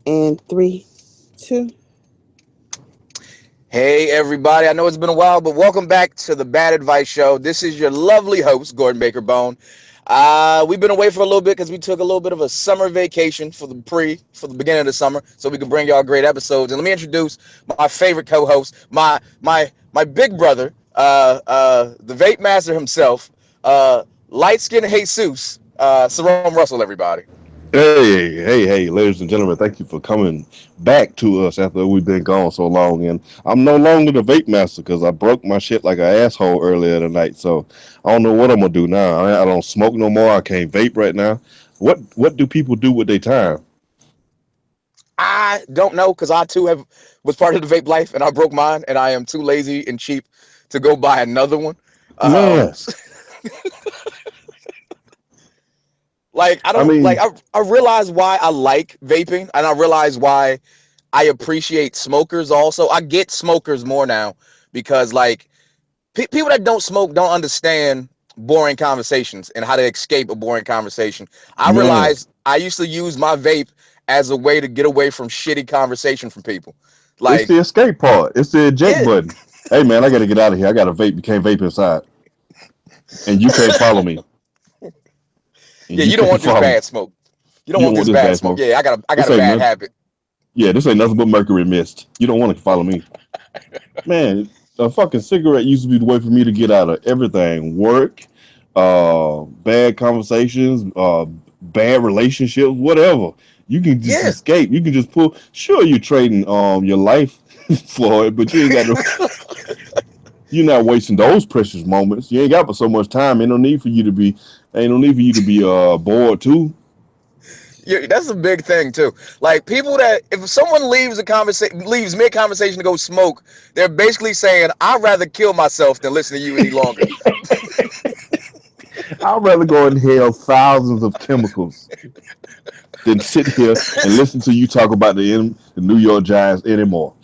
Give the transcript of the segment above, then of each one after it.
And three, two. Hey, everybody. I know it's been a while, but welcome back to the Bad Advice Show. This is your lovely host, Gordon Baker Bone. We've been away for a little bit because we took a little bit of a summer vacation for the beginning of the summer, so we could bring y'all great episodes. And let me introduce my favorite co-host, my big brother, the vape master himself, light skinned Jesus, Sarome Russell, everybody. Hey, ladies and gentlemen, thank you for coming back to us after we've been gone so long. And I'm no longer the vape master because I broke my shit like an asshole earlier tonight. So I don't know what I'm gonna do now. I don't smoke no more. I can't vape right now. What do people do with their time? I don't know because I too have was part of the vape life and I broke mine and I am too lazy and cheap to go buy another one. Um, Man, like I I don't like mean, I realize why I like vaping and I realize why I appreciate smokers also. I get smokers more now because people that don't smoke don't understand boring conversations and how to escape a boring conversation. I man, realized I used to use my vape as a way to get away from shitty conversation from people. it's Like, the escape part. It's the eject yeah, button. Hey man, I gotta get out of here. I gotta vape. You can't vape inside, and you can't follow me, and yeah, you you don't can't want this follow me. bad smoke. You don't You don't want want this this bad bad smoke. smoke. Yeah, I got This a ain't bad nothing. habit. Yeah, this ain't nothing but mercury mist. You don't want to follow me. Man, a fucking cigarette used to be the way for me to get out of everything. Work, bad conversations, bad relationships, whatever. You can just Yeah. escape. You can just pull. Sure, you're trading your life for it, but you ain't got no. You're not wasting those precious moments. You ain't got but so much time. Ain't no need for you to be. Ain't no need for you to be bored too. Yeah, that's a big thing too. Like people that if someone leaves a conversation leaves mid conversation to go smoke, they're basically saying, I'd rather kill myself than listen to you any longer. I'd rather go inhale thousands of chemicals than sit here and listen to you talk about the New York Giants anymore.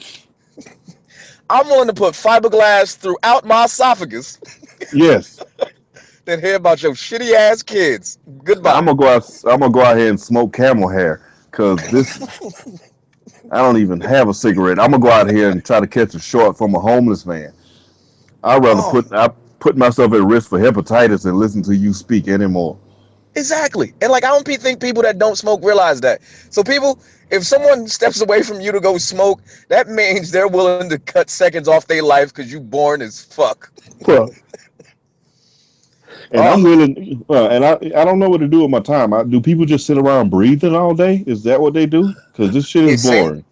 I'm willing to put fiberglass throughout my esophagus Yes, than hear about your shitty ass kids. I'm Goodbye. gonna go out. I'm gonna go out here and smoke camel hair because this. I don't even have a cigarette. I'm gonna go out here and try to catch a short from a homeless man. I'd rather Oh, put myself at risk for hepatitis than listen to you speak anymore. exactly. And like I don't think people that don't smoke realize that. So people, if someone steps away from you to go smoke, that means they're willing to cut seconds off their life because you born as fuck. Well, and I'm Oh, willing. And I don't know what to do with my time. Do people just sit around breathing all day? Is that what they do? Because this shit is it seems boring.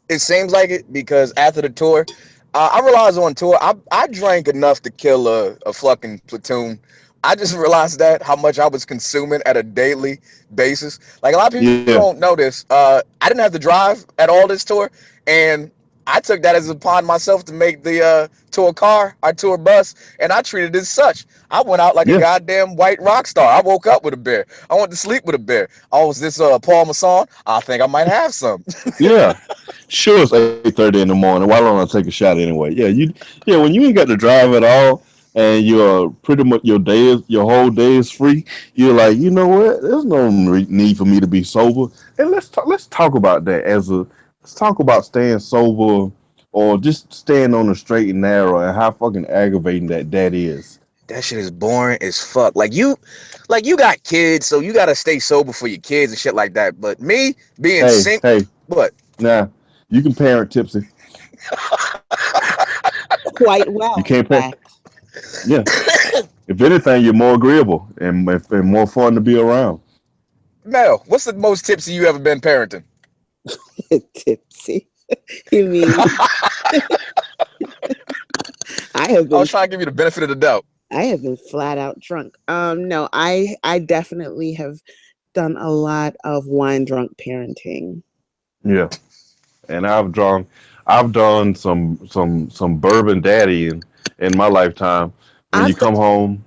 it seems like it because after the tour, I realized on tour I drank enough to kill a fucking platoon. I just realized that how much I was consuming at a daily basis. Like a lot of people Yeah, don't know this. I didn't have to drive at all this tour, and I took that as upon myself to make the tour car, our tour bus, and I treated it as such. I went out like a yeah, goddamn white rock star. I woke up with a beer. I went to sleep with a beer. Oh, was this Paul Masson? I think I might have some. yeah. Sure, it's 8:30 in the morning. Why don't I take a shot anyway? Yeah. When you ain't got to drive at all, and you're pretty much your whole day is free. You're like, you know what? There's no need for me to be sober. And let's talk about that let's talk about staying sober or just staying on the straight and narrow and how fucking aggravating that is. That shit is boring as fuck. Like you got kids, so you gotta stay sober for your kids and shit like that. But me being Hey, sing, hey, what? nah, you can parent tipsy. Quite You well, in can't parent. fact. Yeah. If anything, you're more agreeable and more fun to be around. Mel, what's the most tipsy you ever been parenting? Tipsy. You mean I have I been was trying to give you the benefit of the doubt. I have been flat out drunk. No, I definitely have done a lot of wine drunk parenting. Yeah, and I've done some bourbon daddy in my lifetime. When I've done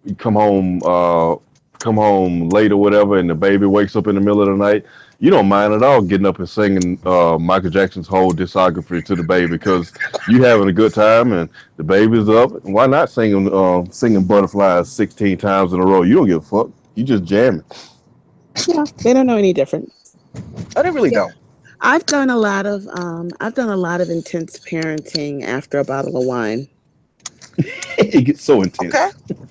you come home late or whatever, and the baby wakes up in the middle of the night, you don't mind at all getting up and singing Michael Jackson's whole discography to the baby because you having a good time and the baby's up. Why not singing Butterflies 16 times in a row? You don't give a fuck. You just jamming. yeah, they don't know any difference. Oh, they really Yeah. don't. I've done a lot of intense parenting after a bottle of wine. It gets so intense. Okay.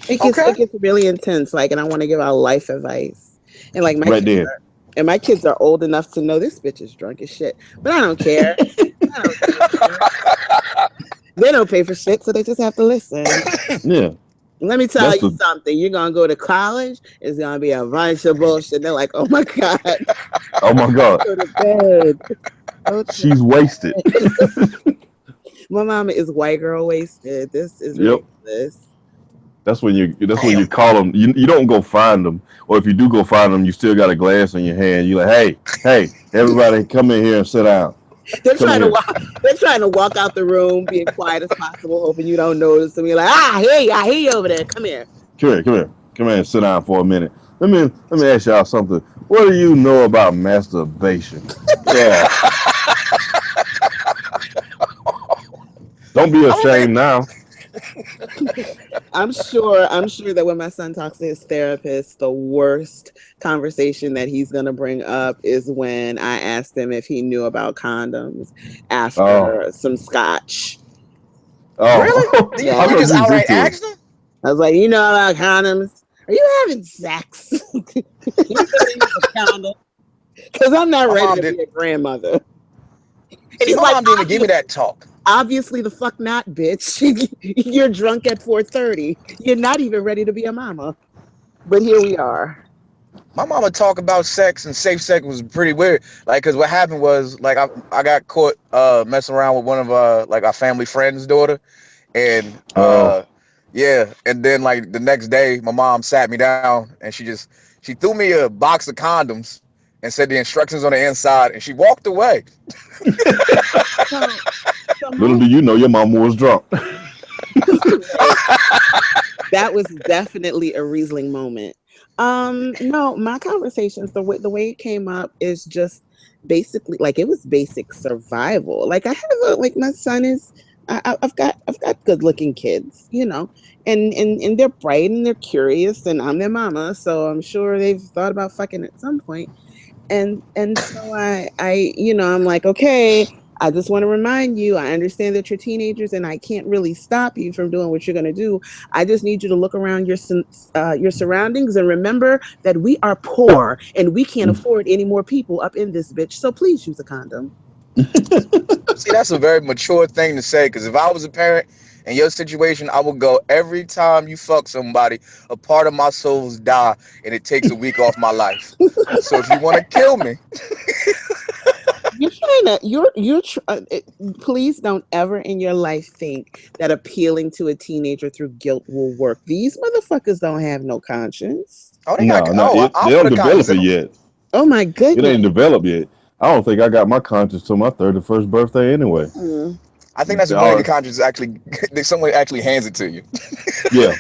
It gets really intense, like, and I want to give out life advice. And like Right there. my kids are old enough to know this bitch is drunk as shit. But I don't care. I don't care. They don't pay for shit, so they just have to listen. Yeah. Let me tell That's you the- something. You're gonna go to college, it's gonna be a bunch of bullshit. They're like, oh my God, Oh my God. go to bed. Go to She's wasted. My mama is white girl wasted. This is Yep. ridiculous. That's when you call them. You don't go find them, or if you do go find them, you still got a glass in your hand. You're like, hey, everybody, come in here and sit down. They're Come trying to here. walk. They're trying to walk out the room, being quiet as possible, hoping you don't notice. And you're like, I hear you over there. Come here. Come here and sit down for a minute. Let me ask y'all something. What do you know about masturbation? Yeah. Don't be ashamed now. I'm sure that when my son talks to his therapist, the worst conversation that he's gonna bring up is when I asked him if he knew about condoms after some scotch. Oh, Really? Yeah. You just outright asked them? I was like, you know about condoms? Are you having sex? You better use a condom. Because I'm not My mom ready to be a grandmother. And he's My like, mom didn't even give me that talk. obviously the fuck not, bitch. You're drunk at 4:30. You're not even ready to be a mama. But here we are. My mama talk about sex and safe sex was pretty weird. Like, cause what happened was, like, I got caught messing around with one of like our family friend's daughter, and yeah, and then like the next day, my mom sat me down and she threw me a box of condoms and said the instructions on the inside, and she walked away. So Little do you know, your mama was drunk. that was definitely a Riesling moment. No, my conversations, the way it came up is just basically like it was basic survival. Like I have my son is I've got good looking kids, you know, and they're bright and they're curious, and I'm their mama, so I'm sure they've thought about fucking at some point. And so I you know, I'm like, okay, I just want to remind you, I understand that you're teenagers and I can't really stop you from doing what you're going to do. I just need you to look around your surroundings and remember that we are poor and we can't afford any more people up in this bitch. So please use a condom. See, that's a very mature thing to say, because if I was a parent in your situation, I would go, every time you fuck somebody, a part of my soul's die, and it takes a week off my life. So if you want to kill me, please don't ever in your life think that appealing to a teenager through guilt will work. These motherfuckers don't have no conscience. oh, they They don't develop it yet. Oh my It goodness. ain't developed yet. I don't think I got my conscience till my 31st birthday anyway. I think that's when your conscience actually, someone actually hands it to you. Yeah.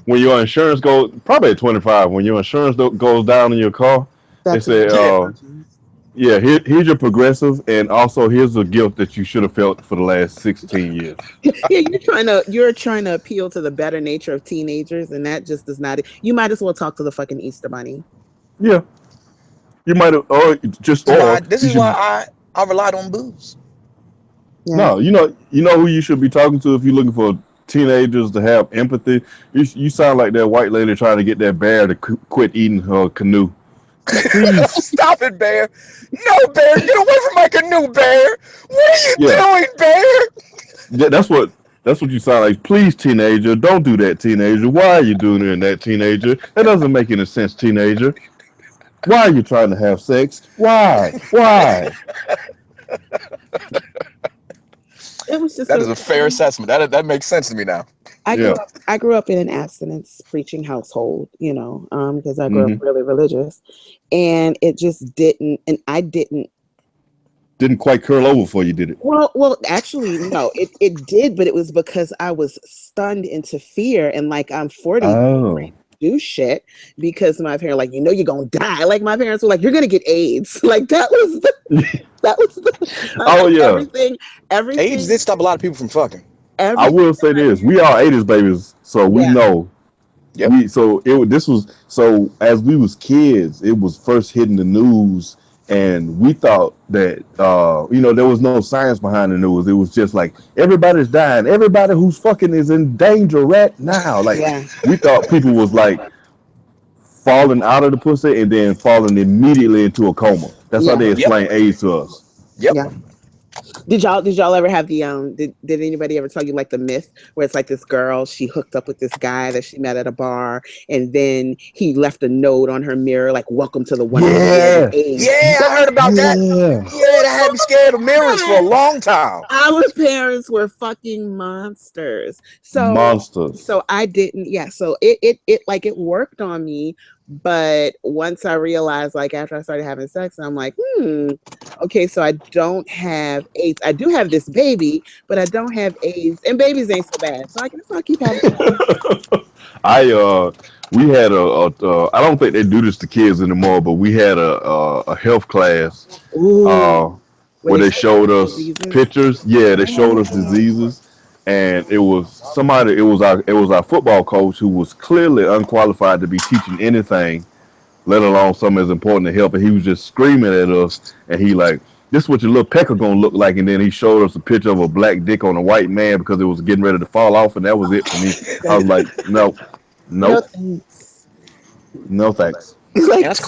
When your insurance goes, probably at 25, when your insurance goes down in your car, That's they say, yeah, here's your progressive, and also here's a gift that you should have felt for the last 16 years. Yeah, you're trying to appeal to the better nature of teenagers, and that just does not. You might as well talk to the fucking Easter Bunny. Yeah, you might have, This is why I relied on booze. Yeah. No, you know who you should be talking to if you're looking for teenagers to have empathy. You sound like that white lady trying to get that bear to quit eating her canoe. Stop it, Bear. No, Bear, get away from my canoe, Bear. What are you doing, Bear? Yeah, that's what you sound like. Please, teenager, don't do that, teenager. Why are you doing that, teenager? That doesn't make any sense, teenager. Why are you trying to have sex? Why? It was just that is a fair assessment. That makes sense to me now. I grew up in an abstinence preaching household, you know, because I grew up really religious, and it just didn't, and I didn't quite curl over for you, did it? Well, actually, no, it did, but it was because I was stunned into fear, and like I'm 40. Oh. Do shit because my parents like, you know, you're gonna die. Like my parents were like, you're gonna get AIDS. Like that was everything. AIDS did stop a lot of people from fucking. I will say this: we are 80s babies, so we know. Yep. So as we was kids, it was first hitting the news, and we thought that there was no science behind the news. It was just like everybody's dying, everybody who's fucking is in danger right now. Like Yeah. we thought people was like falling out of the pussy and then falling immediately into a coma. That's how Yeah. they Yep. explain AIDS to us. Yep. Yeah. Did y'all ever have the did anybody ever tell you like the myth where it's like this girl, she hooked up with this guy that she met at a bar, and then he left a note on her mirror like welcome to the wonderful world of Yeah, AIDS. Yeah, I heard about that. yeah, Yeah, that had me scared of mirrors for a long time. Our parents were fucking monsters. monsters. So I didn't, yeah. So it like it worked on me, but once I realized, like after I started having sex, I'm like, okay, so I don't have AIDS. I do have this baby, but I don't have AIDS, and babies ain't so bad. So I guess I'll keep having fun. We had I don't think they do this to kids anymore, but we had a health class Ooh, uh, where where they they show you showed us diseases. pictures. Yeah, they showed us Oh, diseases, and it was somebody. It was our football coach who was clearly unqualified to be teaching anything, let alone something as important to help. And he was just screaming at us, and he like, "This is what your little pecker gonna look like." And then he showed us a picture of a black dick on a white man because it was getting ready to fall off, and that was it for me. I was like, no, no nope, thanks. no thanks. Yeah, Like that's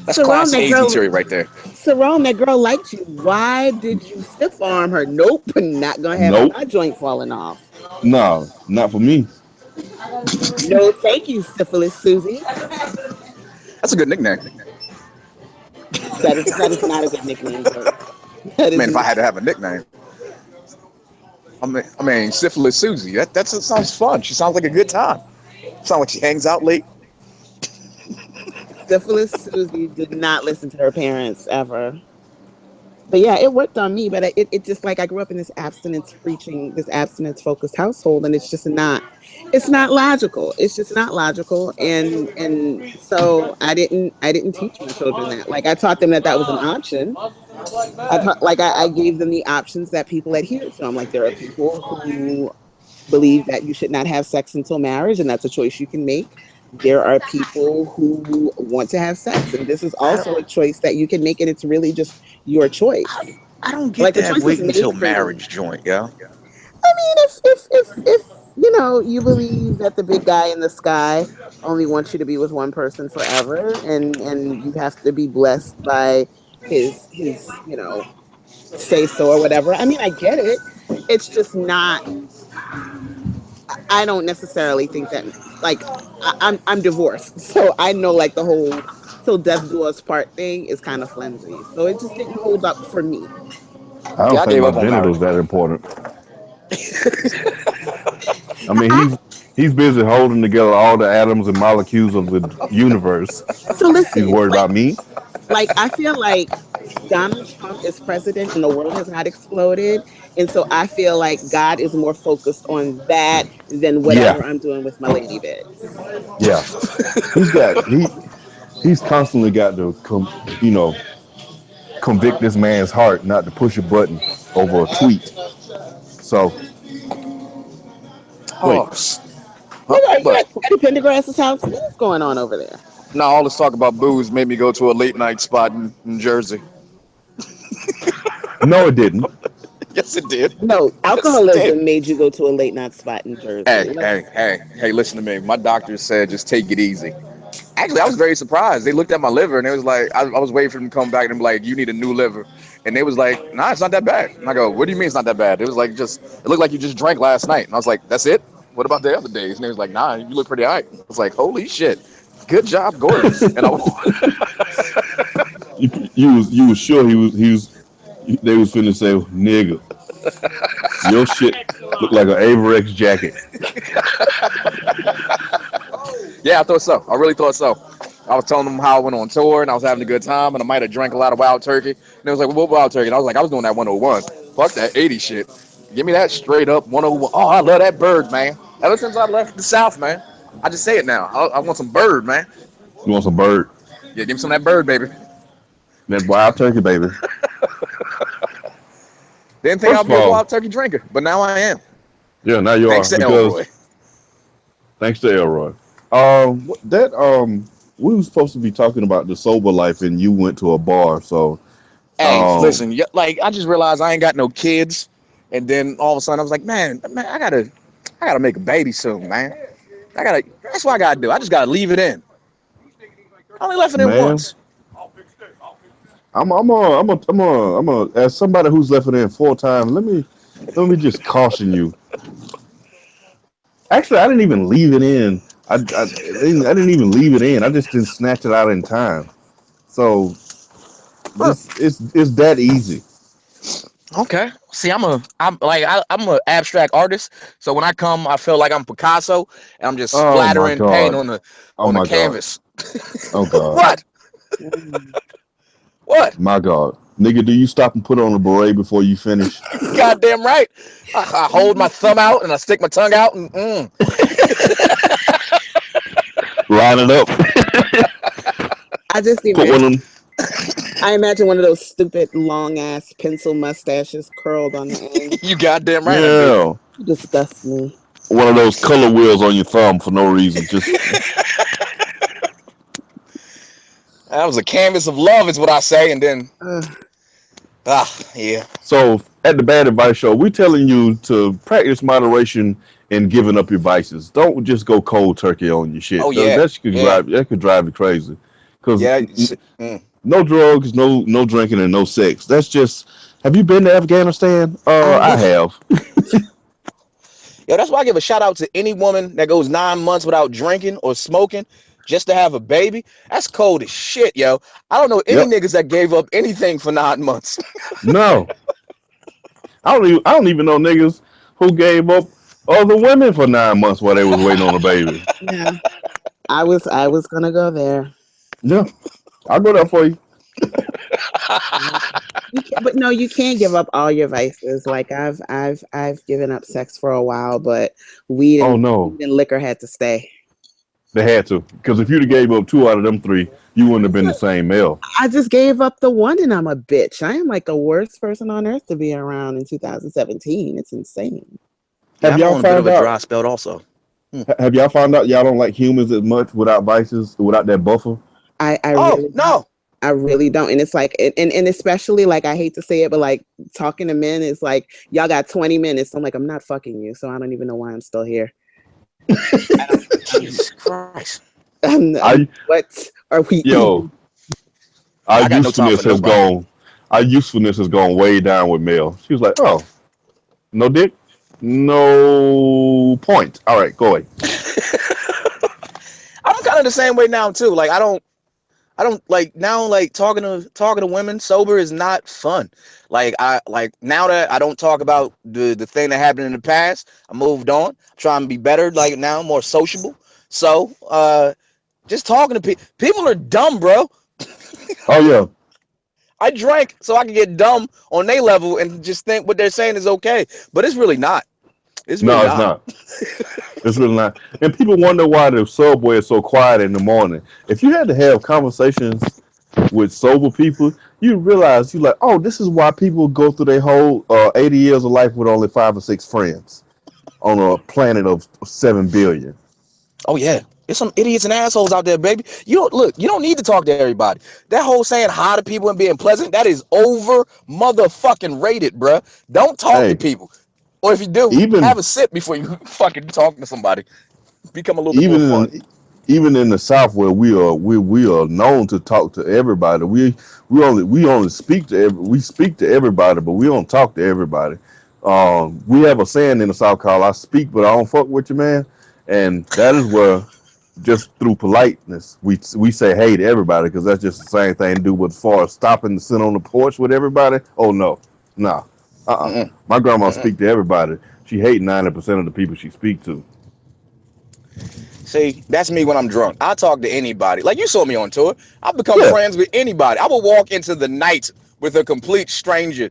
Sarone, class that A girl. theory right there. Sarone, that girl liked you. Why did you stiff arm her? Nope, not gonna have Nope, my joint falling off. no, not for me. No, thank you, syphilis Susie. That's a good nickname. That is not a good nickname, George. That is Man, if I not. had to have a nickname, I mean, syphilis Susie. That sounds fun. She sounds like a good time. Sounds like she hangs out late. Syphilis Susie did not listen to her parents ever. But yeah, it worked on me. But it just like I grew up in this abstinence preaching, this abstinence focused household, and it's not logical. It's just not logical, and so I didn't teach my children that. Like I taught them that that was an option. I gave them the options that people adhere to. I'm like, there are people who believe that you should not have sex until marriage, and that's a choice you can make. There are people who want to have sex, and this is I don't, also a choice that you can make, and it's really just your choice. I don't get Like the that choice is wait until made for you. marriage joint, yeah. I mean, if you believe that the big guy in the sky only wants you to be with one person forever, and you have to be blessed by his say so or whatever. I mean, I get it. It's just not. I don't necessarily think that like I'm divorced, so I know like the whole till death do us part thing is kind of flimsy. So it just didn't hold up for me. I Yeah, don't I think gave my up on marriage. genitals that important. I mean, he's busy holding together all the atoms and molecules of the universe. So He's listen, worried about me. like I feel like Donald Trump is president and the world has not exploded. And so I feel like God is more focused on that than Yeah, whatever I'm doing with my lady bits. yeah. He's got he's constantly got to convict this man's heart not to push a button over a tweet. So wait, Oh, huh? Nigga, are you But at Eddie Pendergrass's house? What is going on over there? now all this talk about booze made me go to a late night spot in Jersey. no, it didn't. Yes, it did. No, Yes, it did. alcoholism made you go to a late night spot in Jersey. Hey, hey, hey, hey, listen to me. My doctor said just take it easy. Actually, I was very surprised. They looked at my liver and it was like, I was waiting for them to come back and be like, you need a new liver. And they was like, nah, it's not that bad. And I go, what do you mean it's not that bad? It was like, it looked like you just drank last night. And I was like, that's it? What about the other days? And they was like, nah, you look pretty all right. I was like, holy shit. Good job, Gordon. And You was sure they was finna say nigga. Your shit looked like an Averex jacket. yeah, I thought so. I really thought so. I was telling them how I went on tour and I was having a good time and I might have drank a lot of wild turkey. And they was like, well, what wild turkey? And I was like, I was doing that 101. Fuck that 80 shit. Give me that straight up 101. Oh, I love that bird, man. Ever since I left the South, man. I just say it now. I want some bird, man. You want some bird? Yeah, give me some of that bird, baby. That wild turkey, baby. Didn't think First I'd of be a all, wild turkey drinker, but now I am. yeah, now you are Thanks to because Elroy. thanks to Elroy. That we were supposed to be talking about the sober life, and you went to a bar. So, Hey, um, listen, like I just realized I ain't got no kids, and then all of a sudden I was like, man, I gotta make a baby soon, man. That's what I gotta do. I just gotta leave it in. I only left it in man, once. as somebody who's left it in 4 times, let me just caution you. Actually, I didn't even leave it in. I didn't even leave it in. I just didn't snatch it out in time. So Huh. just it's that easy. Okay. See, I'm a abstract artist. So when I come, I feel like I'm Picasso, and I'm just Oh my splattering paint god. on the Oh my god. canvas. Oh god. What? Mm. What? My god. Nigga, do you stop and put on a beret before you finish? Goddamn right. I hold my thumb out and I stick my tongue out and Line it up. I just Put one imagine. on. I imagine one of those stupid long ass pencil mustaches curled on the end. you goddamn right I do. Yeah. You disgust me. One of those color wheels on your thumb for no reason. Just That was a canvas of love, is what I say, and then yeah. so at the Bad Advice Show, we're telling you to practice moderation in giving up your vices. Don't just go cold turkey on your Oh shit. yeah, yeah, That could drive you crazy. Because yeah. Mm. no drugs, no drinking, and no sex. That's just. Have you been to Afghanistan? I I have. Yo, that's why I give a shout out to any woman that goes 9 months without drinking or smoking just to have a baby. That's cold as shit, yo. I don't know any Yep. niggas that gave up anything for 9 months. No. I don't even know niggas who gave up other women for 9 months while they was waiting on a baby. Yeah, I was gonna go there. Yeah. I'll go there for you. Yeah. You can, but no, you can't give up all your vices. Like I've given up sex for a while, but Oh no. weed and liquor had to stay. They had to. Because if you'd have gave up 2 out of them 3, you wouldn't have been the same male. I just gave up the one, and I'm a bitch. I am like the worst person on earth to be around in 2017. It's insane. Yeah, Have I'm y'all on a bit of found a out dry spell also. Hmm. have y'all found out y'all don't like humans as much without vices, without that buffer? I Oh really don't. no. I really don't. And it's like, and especially like, I hate to say it, but like talking to men is like, y'all got 20 minutes. I'm like, I'm not fucking you. So I don't even know why I'm still here. Jesus Christ. What are we Yo, even? our I got no time for usefulness has nobody. gone our usefulness has gone way down with Mel. She was like, oh, no dick? No point. All right, go away. I'm kind of the same way now too. Like I don't like now like talking to women sober is not fun. Like I like now that I don't talk about the thing that happened in the past, I moved on. I'm trying to be better like now, more sociable. So just talking to people are dumb, bro. Oh yeah. I drank so I can get dumb on their level and just think what they're saying is okay. But it's really not. It's really No, it's not. not. It's really not. And people wonder why the subway is so quiet in the morning. If you had to have conversations with sober people, you realize you like, oh, this is why people go through their whole 80 years of life with only 5 or 6 friends on a planet of 7 billion. Oh yeah. There's some idiots and assholes out there, baby. You don't look, you don't need to talk to everybody. That whole saying hi to people and being pleasant, that is over motherfucking rated, bruh. Don't talk to Hey, people. Or if you do, even have a sip before you fucking talk to somebody. Become a little bit more even fun. in even in the South where we are known to talk to everybody. We only speak to everybody, but we don't talk to everybody. We have a saying in the South called "I speak, but I don't fuck with you, man," and that is where just through politeness we say hey to everybody because that's just the same thing to do. But as far as stopping to sit on the porch with everybody, oh no, nah, Mm-mm, my grandma mm-mm. speak to everybody. She hate 90% of the people she speak to. See, that's me when I'm drunk. I talk to anybody. Like you saw me on tour. I've become Yeah. friends with anybody. I will walk into the night with a complete stranger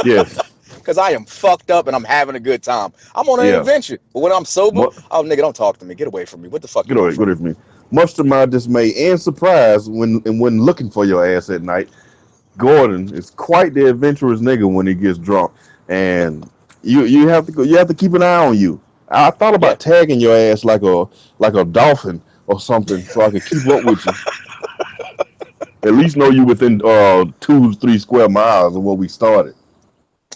Yes. because I am fucked up and I'm having a good time. I'm on an Yeah. adventure. But when I'm sober, Mu- oh nigga, don't talk to me. Get away from me. What the fuck you Get want away, from me? good me. Much to my dismay and surprise, when looking for your ass at night, Gordon is quite the adventurous nigga when he gets drunk, and you have to keep an eye on you. I thought Yeah. about tagging your ass like a dolphin or something so I could keep up with you. At least know you within 2 to 3 square miles of where we started.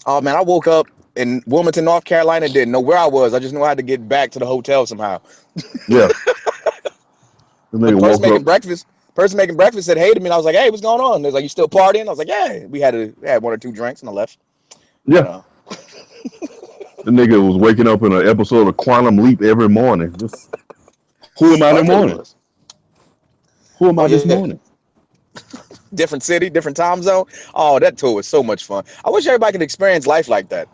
Oh man, I woke up in Wilmington, North Carolina. Didn't know where I was. I just knew I had to get back to the hotel somehow. Yeah. The But nigga woke up. Person making breakfast said hey to me, and I was like, "Hey, what's going on?" They're like, "You still partying?" I was like, "Yeah." We had 1 or 2 drinks, and I left. Yeah. But, The nigga was waking up in an episode of Quantum Leap every morning. Just, who am I this morning? Who am I this morning? Different city, different time zone. Oh, that tour was so much fun. I wish everybody could experience life like that.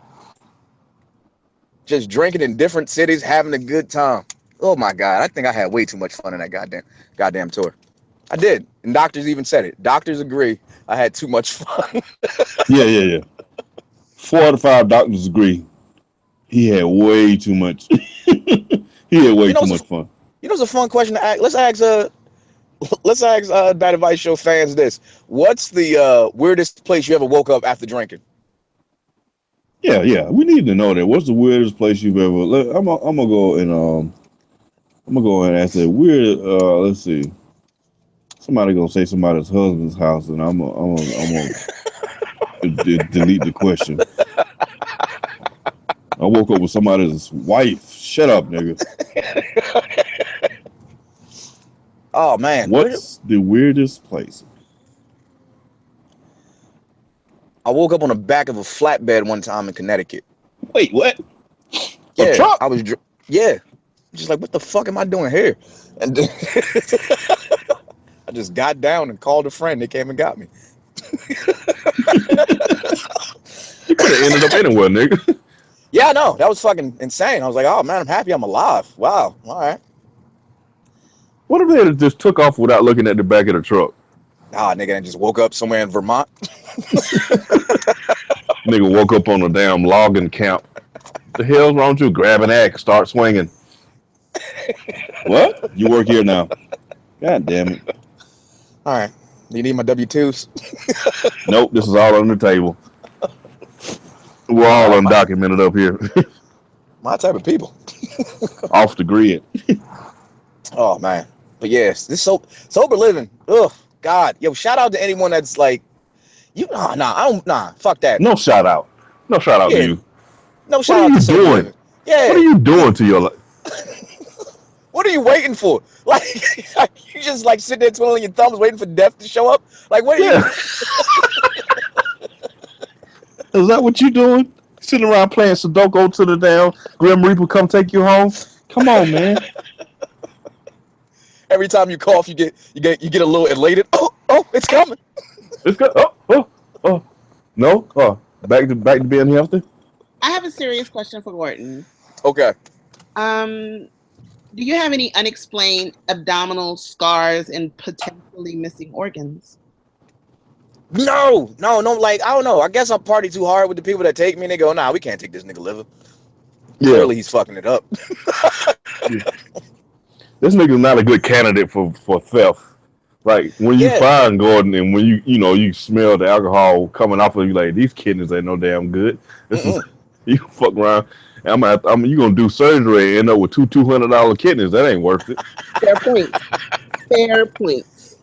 Just drinking in different cities, having a good time. Oh my God, I think I had way too much fun in that goddamn tour. I did, and doctors even said it. Doctors agree I had too much fun. Yeah. 4 out of 5 doctors agree. He had way too much. He had way too much fun. You know, it's a fun question to ask. Let's ask Bad Advice Show fans this. What's the weirdest place you ever woke up after drinking? Yeah. We need to know that. What's the weirdest place you've ever? I'm gonna go and ask that weird. Let's see. Somebody gonna say somebody's husband's house, and I'm gonna delete the question. I woke up with somebody's wife. Shut up, nigga. Oh man, what's the weirdest place? I woke up on the back of a flatbed one time in Connecticut. Wait, what? Yeah, a truck? Just like, what the fuck am I doing here? And I just got down and called a friend. They came and got me. You could have ended up anywhere, nigga. Yeah, I know. That was fucking insane. I was like, oh man, I'm happy I'm alive. Wow. All right. What if they just took off without looking at the back of the truck? Nah, nigga, and just woke up somewhere in Vermont. Nigga woke up on a damn logging camp. The hell's wrong with you? Grab an axe, start swinging. What? You work here now. God damn it. All right. Do you need my W-2s? Nope, this is all on the table. We're all undocumented up here. My type of people. Off the grid. Oh, man. But yes, this sober living. Ugh, God. Yo, shout out to anyone that's like, fuck that. No shout out. No shout out to you. No shout out to sober living. Yeah. What are you doing to your life? What are you waiting for? Like, you just like sitting there twiddling your thumbs waiting for death to show up? Like, what are you? Is that what you doing? Sitting around playing Sudoku to the damn Grim Reaper come take you home? Come on, man. Every time you cough, you get a little elated. Oh, it's coming. It's good. Oh. No? Oh, back to being healthy? I have a serious question for Gordon. Okay. Do you have any unexplained abdominal scars and potentially missing organs? No. Like, I don't know. I guess I party too hard with the people that take me, and they go, nah, we can't take this nigga liver. Yeah. Clearly, he's fucking it up. This nigga's not a good candidate for theft. Like, when you find Gordon and when you smell the alcohol coming off of you, like, these kidneys ain't no damn good. This is, you fuck around. You gonna do surgery and end up with $200 kidneys. That ain't worth it. Fair points.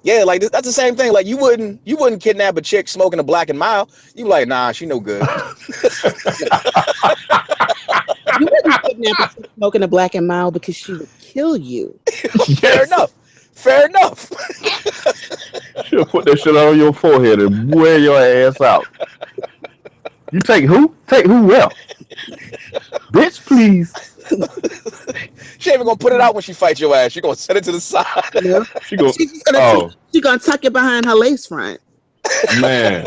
Yeah, like that's the same thing. Like you wouldn't kidnap a chick smoking a Black and Mild. You like, nah, she no good. You wouldn't kidnap a chick smoking a Black and Mild because she would kill you. Fair enough. She'll put that shit on your forehead and wear your ass out. You take who? Take who well? Bitch, please. She ain't even gonna put it out when she fights your ass. She gonna set it to the side. Yeah. She's gonna tuck it behind her lace front. Man.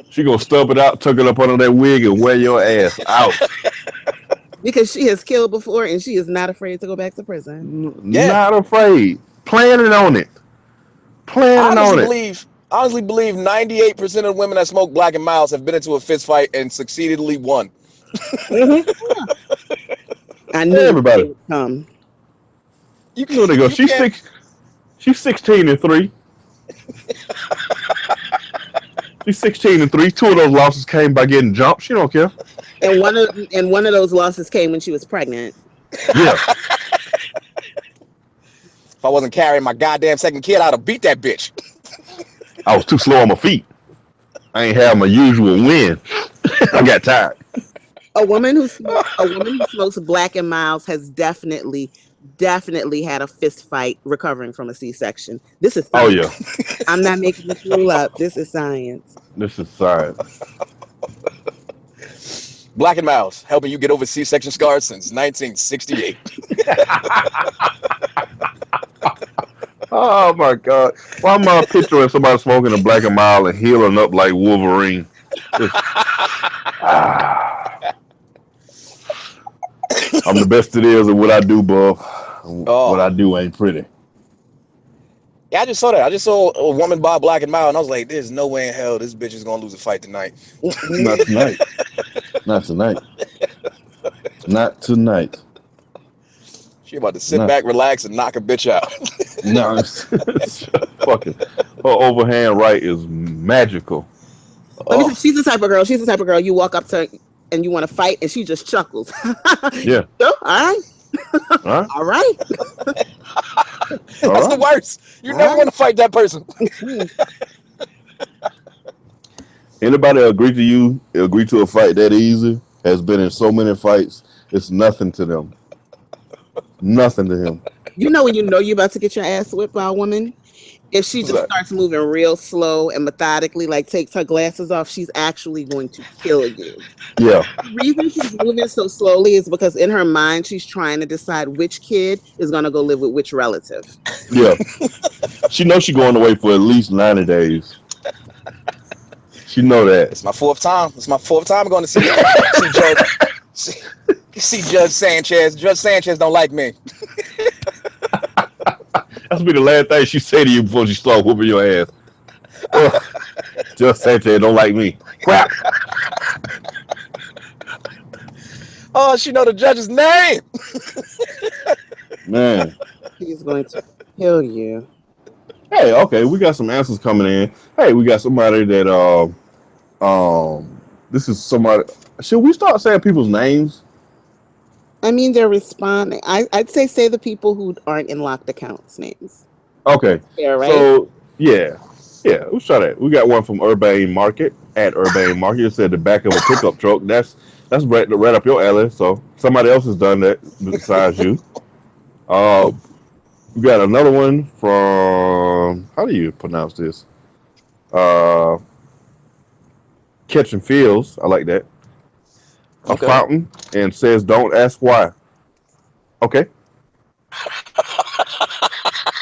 She gonna stub it out, tuck it up under that wig and wear your ass out. Because she has killed before and she is not afraid to go back to prison. Not afraid. Planning on it. Honestly believe 98% of women that smoke Black and Milds have been into a fist fight and succeedingly won. I knew everybody. You know they go. She's 16-3. She's 16-3. 2 of those losses came by getting jumped. She don't care. And one of those losses came when she was pregnant. Yeah. I wasn't carrying my goddamn second kid, I'd have beat that bitch. I was too slow on my feet. I ain't have my usual win. I got tired. A woman who smokes Black and Milds has definitely had a fist fight recovering from a C-section. This is Oh science. yeah, I'm not making this rule up. This is science. this is science. Black and Milds, helping you get over C-section scars since 1968. Oh my God! Why am I picturing somebody smoking a Black and Mild and healing up like Wolverine? Just, I'm the best it is at what I do, Buff. What I do ain't pretty. Yeah, I just saw that. I just saw a woman buy Black and Mild, and I was like, "There's no way in hell this bitch is gonna lose a fight tonight." Not tonight. Not tonight. Not tonight. She about to sit back, relax, and knock a bitch out. No, it's fucking. Her overhand right is magical. Let me say, she's the type of girl. She's the type of girl you walk up to and you want to fight, and she just chuckles. Yeah. So, all right. Huh? All right. That's the worst. You never want to fight that person. Anybody agree to a fight that easy, has been in so many fights, it's nothing to them. Nothing to him. You know when you know you're about to get your ass whipped by a woman? If she just starts moving real slow and methodically, like takes her glasses off, she's actually going to kill you. Yeah. The reason she's moving so slowly is because in her mind, she's trying to decide which kid is going to go live with which relative. Yeah. She knows she's going away for at least 90 days. She know that. It's my fourth time. I'm going to see Judge Sanchez. Judge Sanchez don't like me. That's be the last thing she say to you before she start whooping your ass. Judge Sanchez don't like me. Crap. Oh, she know the judge's name. Man. She's going to kill you. Hey, okay, we got some answers coming in. Hey, we got somebody that this is somebody. Should we start saying people's names? I mean, they're responding. I'd say the people who aren't in locked accounts names. Okay. Yeah, right. So yeah, let's try that. We got one from Urbane Market at Urbane Market. It said the back of a pickup truck. That's right up your alley. So somebody else has done that besides you. We got another one from, how do you pronounce this? Catching Fields. I like that. Okay. A fountain, and says, "Don't ask why." Okay.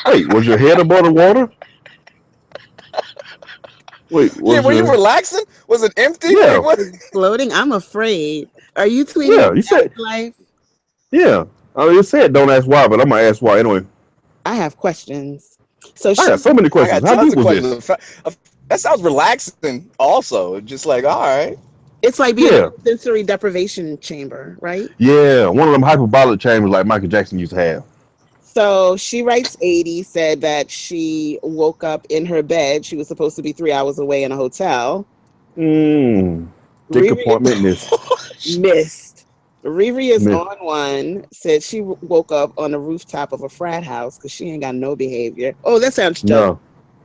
Wait, was your head above the water? Wait, were you relaxing? Was it empty? Yeah. Floating. I'm afraid. Are you tweeting? Yeah, you said life. Yeah, I mean, it said don't ask why, but I'm gonna ask why anyway. I have questions. So I got so many questions. How deep was this? That sounds relaxing. Also, just like all right. It's like being in a sensory deprivation chamber, right? Yeah, one of them hyperbolic chambers like Michael Jackson used to have. So she writes 80, said that she woke up in her bed. She was supposed to be 3 hours away in a hotel. Dick appointment missed. Riri is on one, said she woke up on the rooftop of a frat house because she ain't got no behavior. Oh, that sounds dope. No.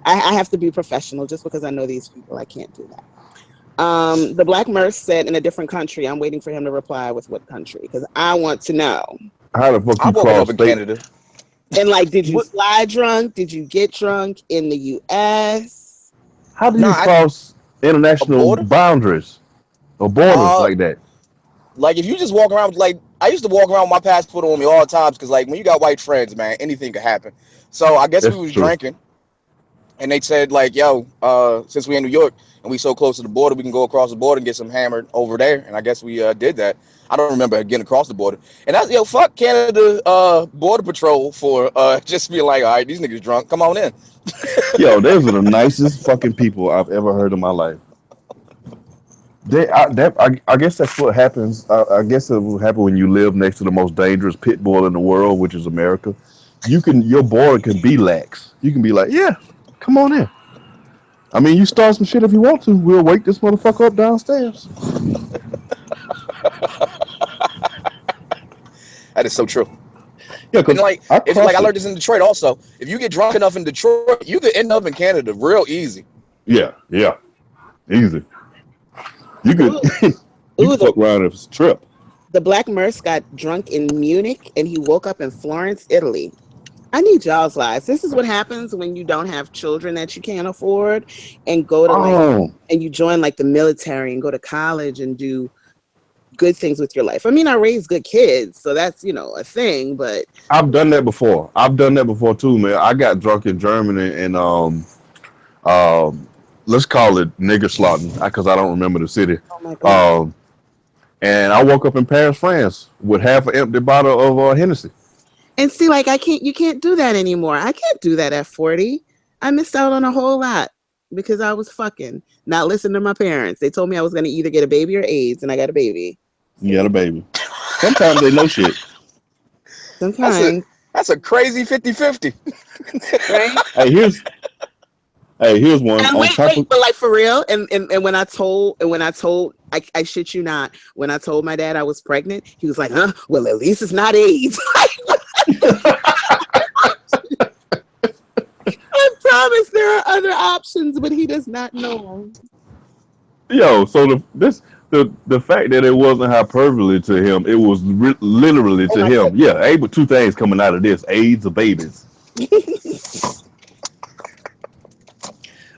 I have to be professional just because I know these people. I can't do that. The Black Merce said in a different country. I'm waiting for him to reply with what country because I want to know. How the fuck you cross in Canada? And like, did you fly drunk? Did you get drunk in the U.S.? How do you cross international boundaries or borders like that? Like if you just walk around, like I used to walk around with my passport on me all the times because like when you got white friends, man, anything could happen. So I guess we was drinking, and they said like, yo, since we in New York and we so close to the border, we can go across the border and get some hammered over there. And I guess we did that. I don't remember getting across the border. And that's fuck Canada Border Patrol for just being like, all right, these niggas drunk, come on in. Yo, those are the nicest fucking people I've ever heard in my life. I guess that's what happens. I guess it will happen when you live next to the most dangerous pit bull in the world, which is America. Your border can be lax. You can be like, yeah, come on in. I mean, you start some shit if you want to. We'll wake this motherfucker up downstairs. That is so true. Yeah, And because like I if like I crossed it. learned this in Detroit also, if you get drunk enough in Detroit, you could end up in Canada real easy. Yeah, yeah, easy. You could Ooh, you ooh, could fuck around if it's a trip. the Black Merce got drunk in Munich and he woke up in Florence, Italy. I need y'all's lives. This is what happens when you don't have children that you can't afford and go to like, Oh, and you join like the military and go to college and do good things with your life. I mean, I raised good kids, so that's, a thing, but I've done that before. I've done that before too, man. I got drunk in Germany and um let's call it nigger slotting because I don't remember the city. oh my God. Um, and I woke up in Paris, France, with half an empty bottle of Hennessy. And see, like, you can't do that anymore. I can't do that at 40. I missed out on a whole lot because I was fucking not listening to my parents. They told me I was going to either get a baby or AIDS, and I got a baby. You got a baby. Sometimes they know shit. That's a Sometimes, that's a crazy 50-50. right? Hey, here's one And on top wait, of. but like for real, and when I told, I shit you not, when I told my dad I was pregnant, he was like, "Huh? Well, at least it's not AIDS." I promise there are other options, but he does not know. Yo, so the fact that it wasn't hyperbole to him, it was literally Oh to my him. goodness. Yeah, able two things coming out of this: AIDS or babies.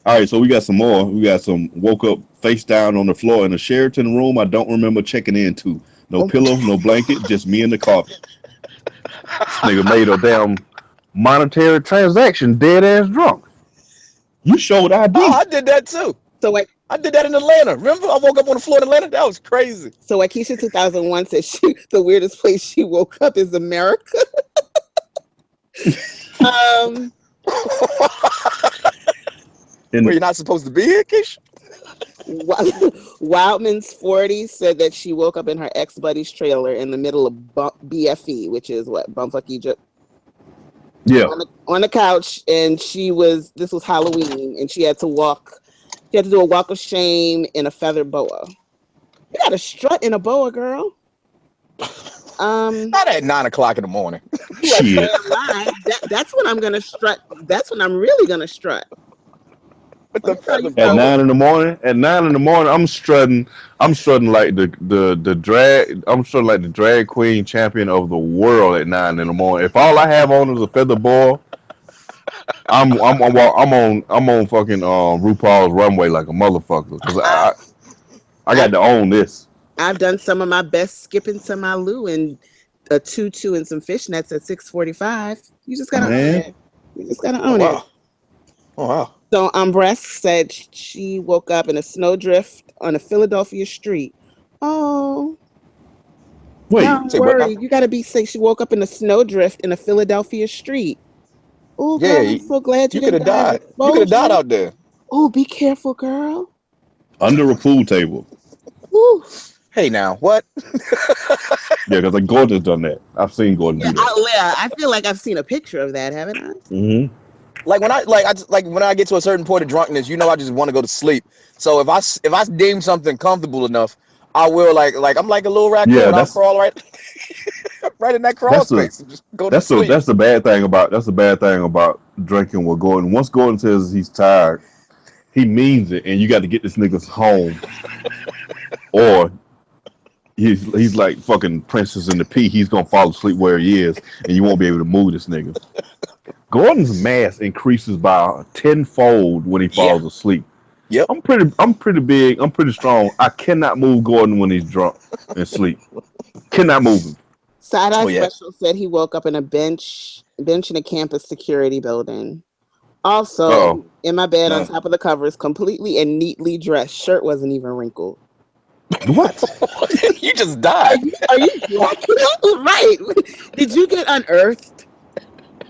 All right, so we got some more. We got some woke up face down on the floor in a Sheraton room. I don't remember checking into. No Oh, pillow, no blanket, just me and the carpet. This nigga made a damn monetary transaction, dead ass drunk. You showed Oh, ID. I did that too. so I I did that in Atlanta. Remember, I woke up on the floor in Atlanta. That was crazy. so Akeisha 2001 says the weirdest place she woke up is America. Um, Where And you're not supposed to be here, Kish? Wildman's 40 said that she woke up in her ex buddy's trailer in the middle of BFE, which is what Bumfuck Egypt, yeah, on the couch, and this was Halloween, and she had to do a walk of shame in a feather boa. You got a strut in a boa, girl. Not at 9 o'clock in the morning. You are shit. damn lying. That's when I'm gonna strut. That's when I'm really gonna strut. With Let the me tell feather you At something. boa. 9 in the morning, I'm strutting. I'm strutting like the drag. I'm strutting like the drag queen champion of the world at 9 in the morning. If all I have on is a feather ball, I'm on fucking RuPaul's runway like a motherfucker because I, I got I've to own this. I've done some of my best skipping to my Lou and a tutu and some fishnets at 6:45. You just gotta own Man, it. You just gotta Oh own it. wow. Oh wow. So Breast said she woke up in a snowdrift on a Philadelphia street. Oh, wait, now I'm Say what now? worried. You gotta be safe. She woke up in a snowdrift in a Philadelphia street. Oh, Yeah, girl, I'm so glad you you could have didn't die of died. You could have died exposure. out there. Oh, be careful, girl. under a pool table. Ooh. Hey now, what? Yeah, because like Gordon's done that. I've seen Gordon Yeah, do that. I feel like I've seen a picture of that, haven't I? Hmm. Like when I get to a certain point of drunkenness, I just want to go to sleep. So if I deem something comfortable enough, I will I'm like a little Yeah, raccoon. I'll crawl right right in that crawl that's the space and just go to that's the sleep. that's the bad thing about drinking with Gordon. Once Gordon says he's tired, he means it, and you got to get this nigga home, or he's like fucking Princess in the Pea. He's gonna fall asleep where he is, and you won't be able to move this nigga. Gordon's mass increases by tenfold when he Yeah. falls asleep. Yep. I'm pretty big. I'm pretty strong. I cannot move Gordon when he's drunk and sleep. Cannot move him. Side Eye Oh yeah. Special said he woke up in a bench in a campus security building. Also, Oh, in my bed on No. top of the covers, completely and neatly dressed. Shirt wasn't even wrinkled. what? You just Are died. you blacking out? Right. Did you get unearthed?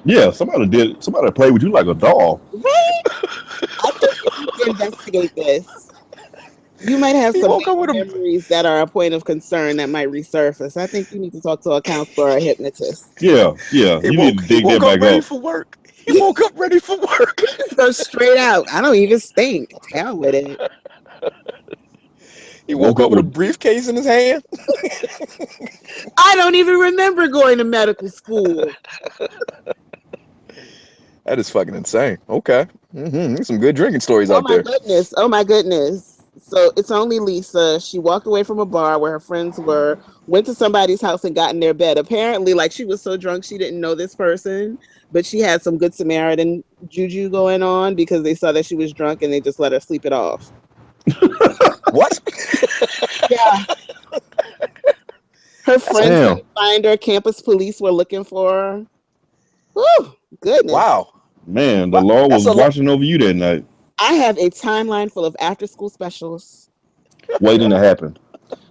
Yeah, somebody did. Somebody played with you like a doll. Right? I think you need to investigate this. You might have He some woke up with a memories that are a point of concern that might resurface. I think you need to talk to a counselor or a hypnotist. Yeah, yeah. he You need woke to he dig woke that up back ready up. for work. He woke up ready for work. Just go straight out. I don't even stink. Hell with it. He woke Woke up up with a with briefcase in his hand. I don't even remember going to medical school. That is fucking insane. Okay. Some good drinking stories Oh out my there. goodness. Oh my goodness. So it's only Lisa. She walked away from a bar where her friends were, went to somebody's house and got in their bed. Apparently, like she was so drunk she didn't know this person, but she had some good Samaritan juju going on because they saw that she was drunk and they just let her sleep it off. What? Yeah. Her friends damn. couldn't find her. Campus police were looking for her. Woo, goodness. Wow. Man, the Lord That's was a lot. watching over you that night, I have a timeline full of after school specials. waiting to happen.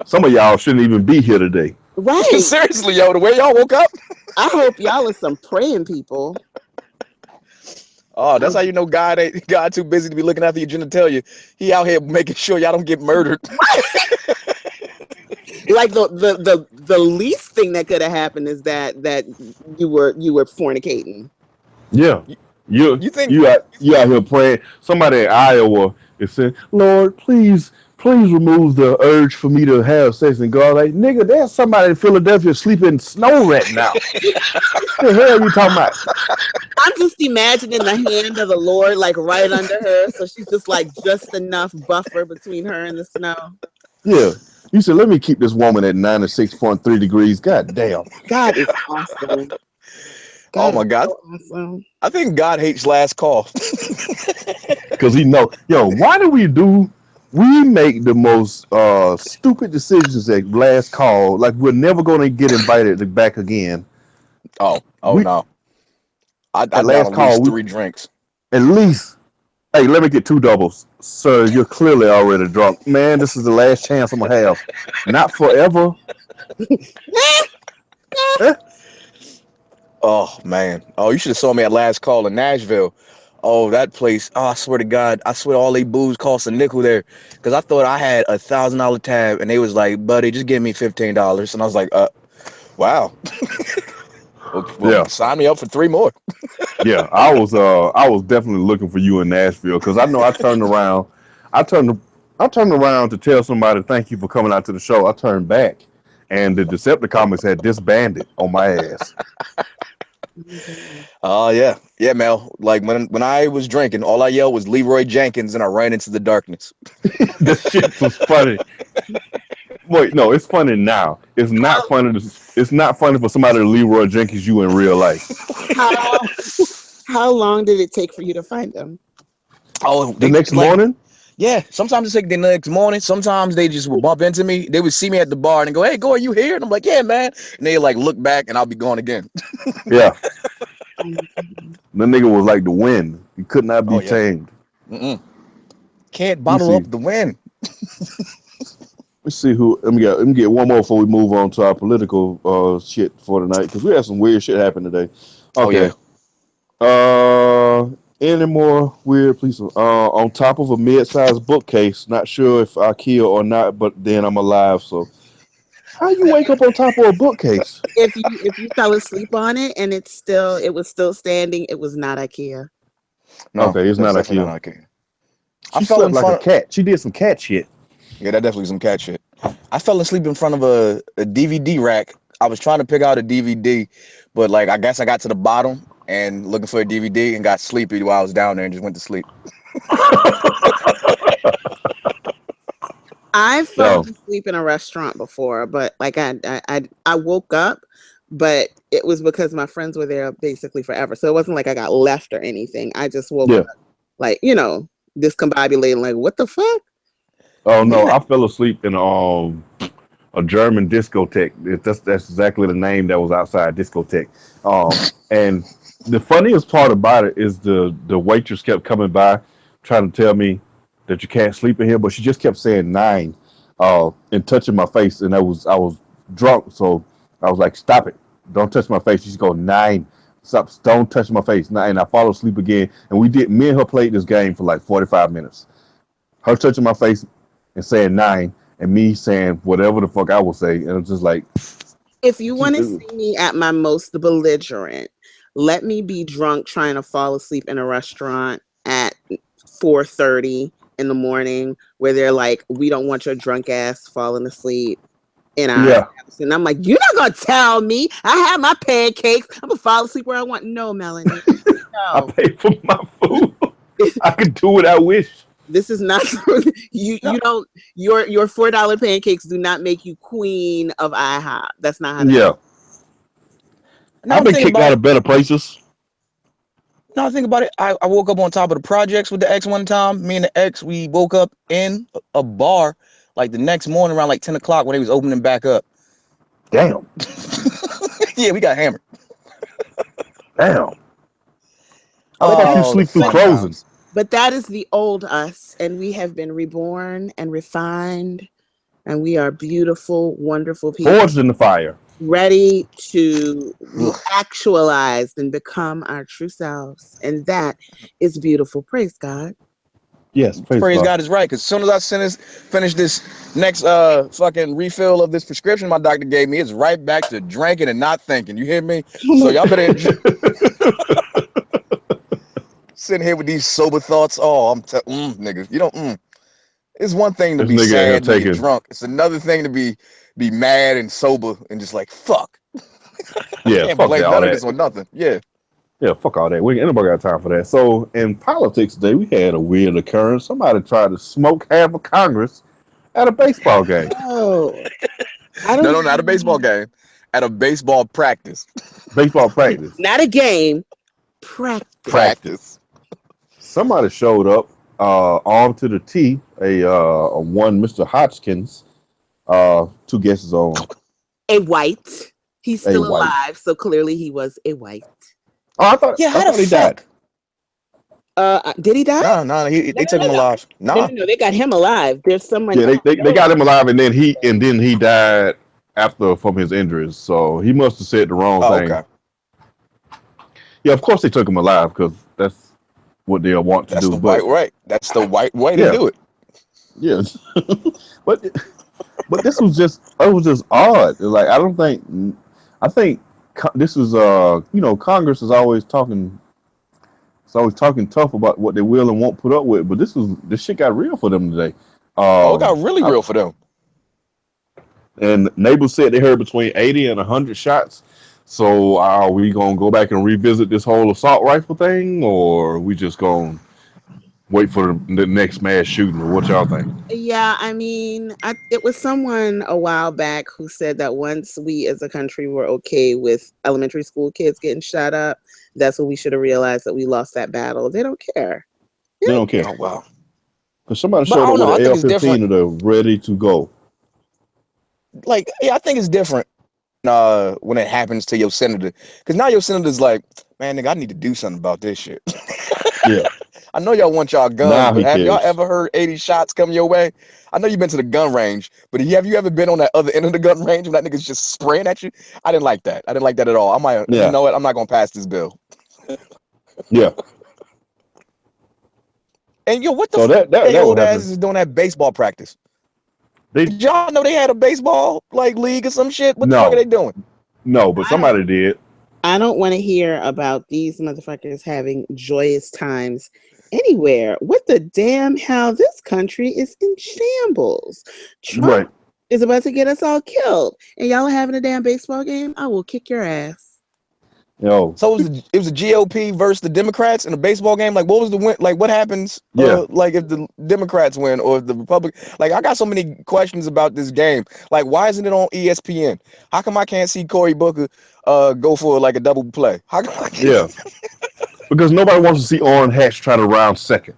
Some of y'all shouldn't even be here today. Right. Seriously, yo, the way y'all woke up. I hope y'all are some praying people. Oh, that's how you know God too busy to be looking after your genitalia. He out here making sure y'all don't get murdered. Like the least thing that could have happened is that you were fornicating. Yeah. You You think you out here praying. Somebody in Iowa is saying, Lord, please remove the urge for me to have sex. And God, like, nigga, there's somebody in Philadelphia sleeping in snow right now. What the hell are you talking about? I'm just imagining the hand of the Lord like right under her, so she's just like just enough buffer between her and the snow. Yeah. You said, let me keep this woman at 96.3 degrees. God damn. God is awesome. Oh my God. So awesome. I think God hates last call. Because he know, why do we make the most stupid decisions at last call? Like we're never going to get invited back again. Oh We no. I at down last at call, least 3 drinks. at least, hey, let me get 2 doubles. Sir, you're clearly already drunk. Man, this is the last chance I'm going to have. Not forever. Oh man. Oh, you should have saw me at last call in Nashville. Oh, that place. Oh, I swear to God. I swear all they booze cost a nickel there. Cause I thought I had $1,000 tab and they was like, buddy, just give me $15. And I was like, wow. Well, Yeah. sign me up for 3 more. Yeah, I was definitely looking for you in Nashville because I know I turned around to tell somebody thank you for coming out to the show. I turned back and the Decepticons had disbanded on my ass. Oh yeah. Yeah, Mel. Like when I was drinking, all I yelled was Leroy Jenkins and I ran into the darkness. This shit was funny. Wait, no, it's funny now. It's not funny. It's not funny for somebody to Leroy Jenkins you in real life. How long did it take for you to find them? Oh, The next morning? Yeah, sometimes it's like the next morning. Sometimes they just would bump into me. They would see me at the bar and go, "Hey, Gore, you here?" And I'm like, "Yeah, man." And they like look back and I'll be gone again. Yeah. The nigga was like the wind. He could not be tamed. Can't bottle up the wind. Let's see who. Let me get one more before we move on to our political shit for tonight because we had some weird shit happen today. Okay. Any more weird? Please. On top of a mid-sized bookcase. Not sure if IKEA or not, but then I'm alive. So, how you wake up on top of a bookcase? If you fell asleep on it and it was still standing, it was not IKEA. No, okay, it's not definitely IKEA. not IKEA. She slept like a cat. She did some cat shit. Yeah, that definitely some cat shit. I fell asleep in front of a DVD rack. I was trying to pick out a DVD, but like I guess I got to the bottom and looking for a DVD and got sleepy while I was down there and just went to sleep. I fell asleep in a restaurant before, but like I woke up, but it was because my friends were there basically forever. So it wasn't like I got left or anything. I just woke up like, discombobulated, like, what the fuck? Oh no, I fell asleep in a German discotheque. That's exactly the name that was outside discotheque. And the funniest part about it is the waitress kept coming by trying to tell me that you can't sleep in here, but she just kept saying 9 and touching my face, and I was drunk, so I was like, stop it, don't touch my face. She's go 9, stop, don't touch my face. 9, and I fall asleep again. And me and her played this game for like 45 minutes. Her touching my face and saying 9, and me saying whatever the fuck I would say, and it's just like. If you want to see me at my most belligerent, let me be drunk trying to fall asleep in a restaurant at 4:30 in the morning where they're like, we don't want your drunk ass falling asleep in our Yeah. house. And I'm like, you're not gonna tell me I have my pancakes. I'm gonna fall asleep where I want. No, Melanie. I No. pay for my food. I can do what I wish. This is not you don't your $4 pancakes do not make you queen of IHOP. That's not how that Yeah. Now I've I'm been thinking kicked about out it. of better places. Now I think about it. I woke up on top of the projects with the ex one time. Me and the ex, we woke up in a bar like the next morning around like 10 o'clock when they was opening back up. Damn. Yeah, we got hammered. Damn. I But thought you that's Oh, the sleep through fun closing. times. but that is the old us, and we have been reborn and refined, and we are beautiful, wonderful people Forged in the fire. ready to be Ugh. actualized and become our true selves. And that is beautiful. Praise God. Yes, Praise God is right. Because as soon as I finish this next fucking refill of this prescription my doctor gave me, it's right back to drinking and not thinking. You hear me? So y'all better enjoy sitting here with these sober thoughts. Oh, I'm niggas. You don't. It's one thing to This be nigga here sad when you're taking. drunk. It's another thing to be mad and sober and just like fuck. Yeah, Can't fuck blame all none of that. this on nothing. Yeah. Yeah, fuck all that. We ain't nobody got time for that. So in politics today, we had a weird occurrence. Somebody tried to smoke half of Congress at a baseball game. Oh, I don't No, not a baseball game. At a baseball practice. Baseball practice. Not a game, practice. Practice. Somebody showed up, armed to the T, a one Mr. Hodgkins, 2 guesses on A white. He's a still white. alive, so clearly he was a white. Oh, I thought he died. Did he die? Nah, No, they took him no. alive. Nah. No, they got him alive. There's someone. Yeah, they got him alive, and then he died after from his injuries. So he must have said the wrong thing. Okay. Yeah, of course they took him alive because that's what they want to That's do. the white right. That's the white way to Yeah. do it. Yes, but this was just odd. Like I think this was Congress is always talking. It's always talking tough about what they will and won't put up with. But this shit got real for them today. It got really real for them. And neighbors said they heard between 80 and 100 shots. So are we gonna go back and revisit this whole assault rifle thing, or are we just gonna wait for the next mass shooting? Or what y'all think? Yeah, I mean, it was someone a while back who said that once we as a country were okay with elementary school kids getting shot up, that's when we should have realized that we lost that battle. They don't care. They don't care. Oh wow. Because somebody But I showed don't up know. I with think an it's AR-15 different. and they're ready to go. Like, yeah, I think it's different when it happens to your senator. Because now your senator's like, man, nigga, I need to do something about this shit. Yeah. I know y'all want y'all guns, Now but he have y'all cares. ever heard 80 shots come your way? I know you've been to the gun range, but have you ever been on that other end of the gun range when that nigga's just spraying at you? I didn't like that. I didn't like that at all. You Yeah. know what? I'm not gonna pass this bill. Yeah. And yo, what the So fuck that they would old happen. asses is doing that baseball practice? They Did y'all know they had a baseball like league or some shit? What the No. fuck are they doing? no, but somebody did. I don't want to hear about these motherfuckers having joyous times anywhere. What the damn hell? This country is in shambles. Trump Right. is about to get us all killed, and y'all are having a damn baseball game. I will kick your ass. Yo. So it was a GOP versus the Democrats in a baseball game. Like, what was the win? Like, what happens? Yeah. Like, if the Democrats win or if the Republic? Like, I got so many questions about this game. Like, why isn't it on ESPN? How come I can't see Cory Booker go for like a double play? How come I can't? Yeah. Because nobody wants to see Orrin Hatch try to round second.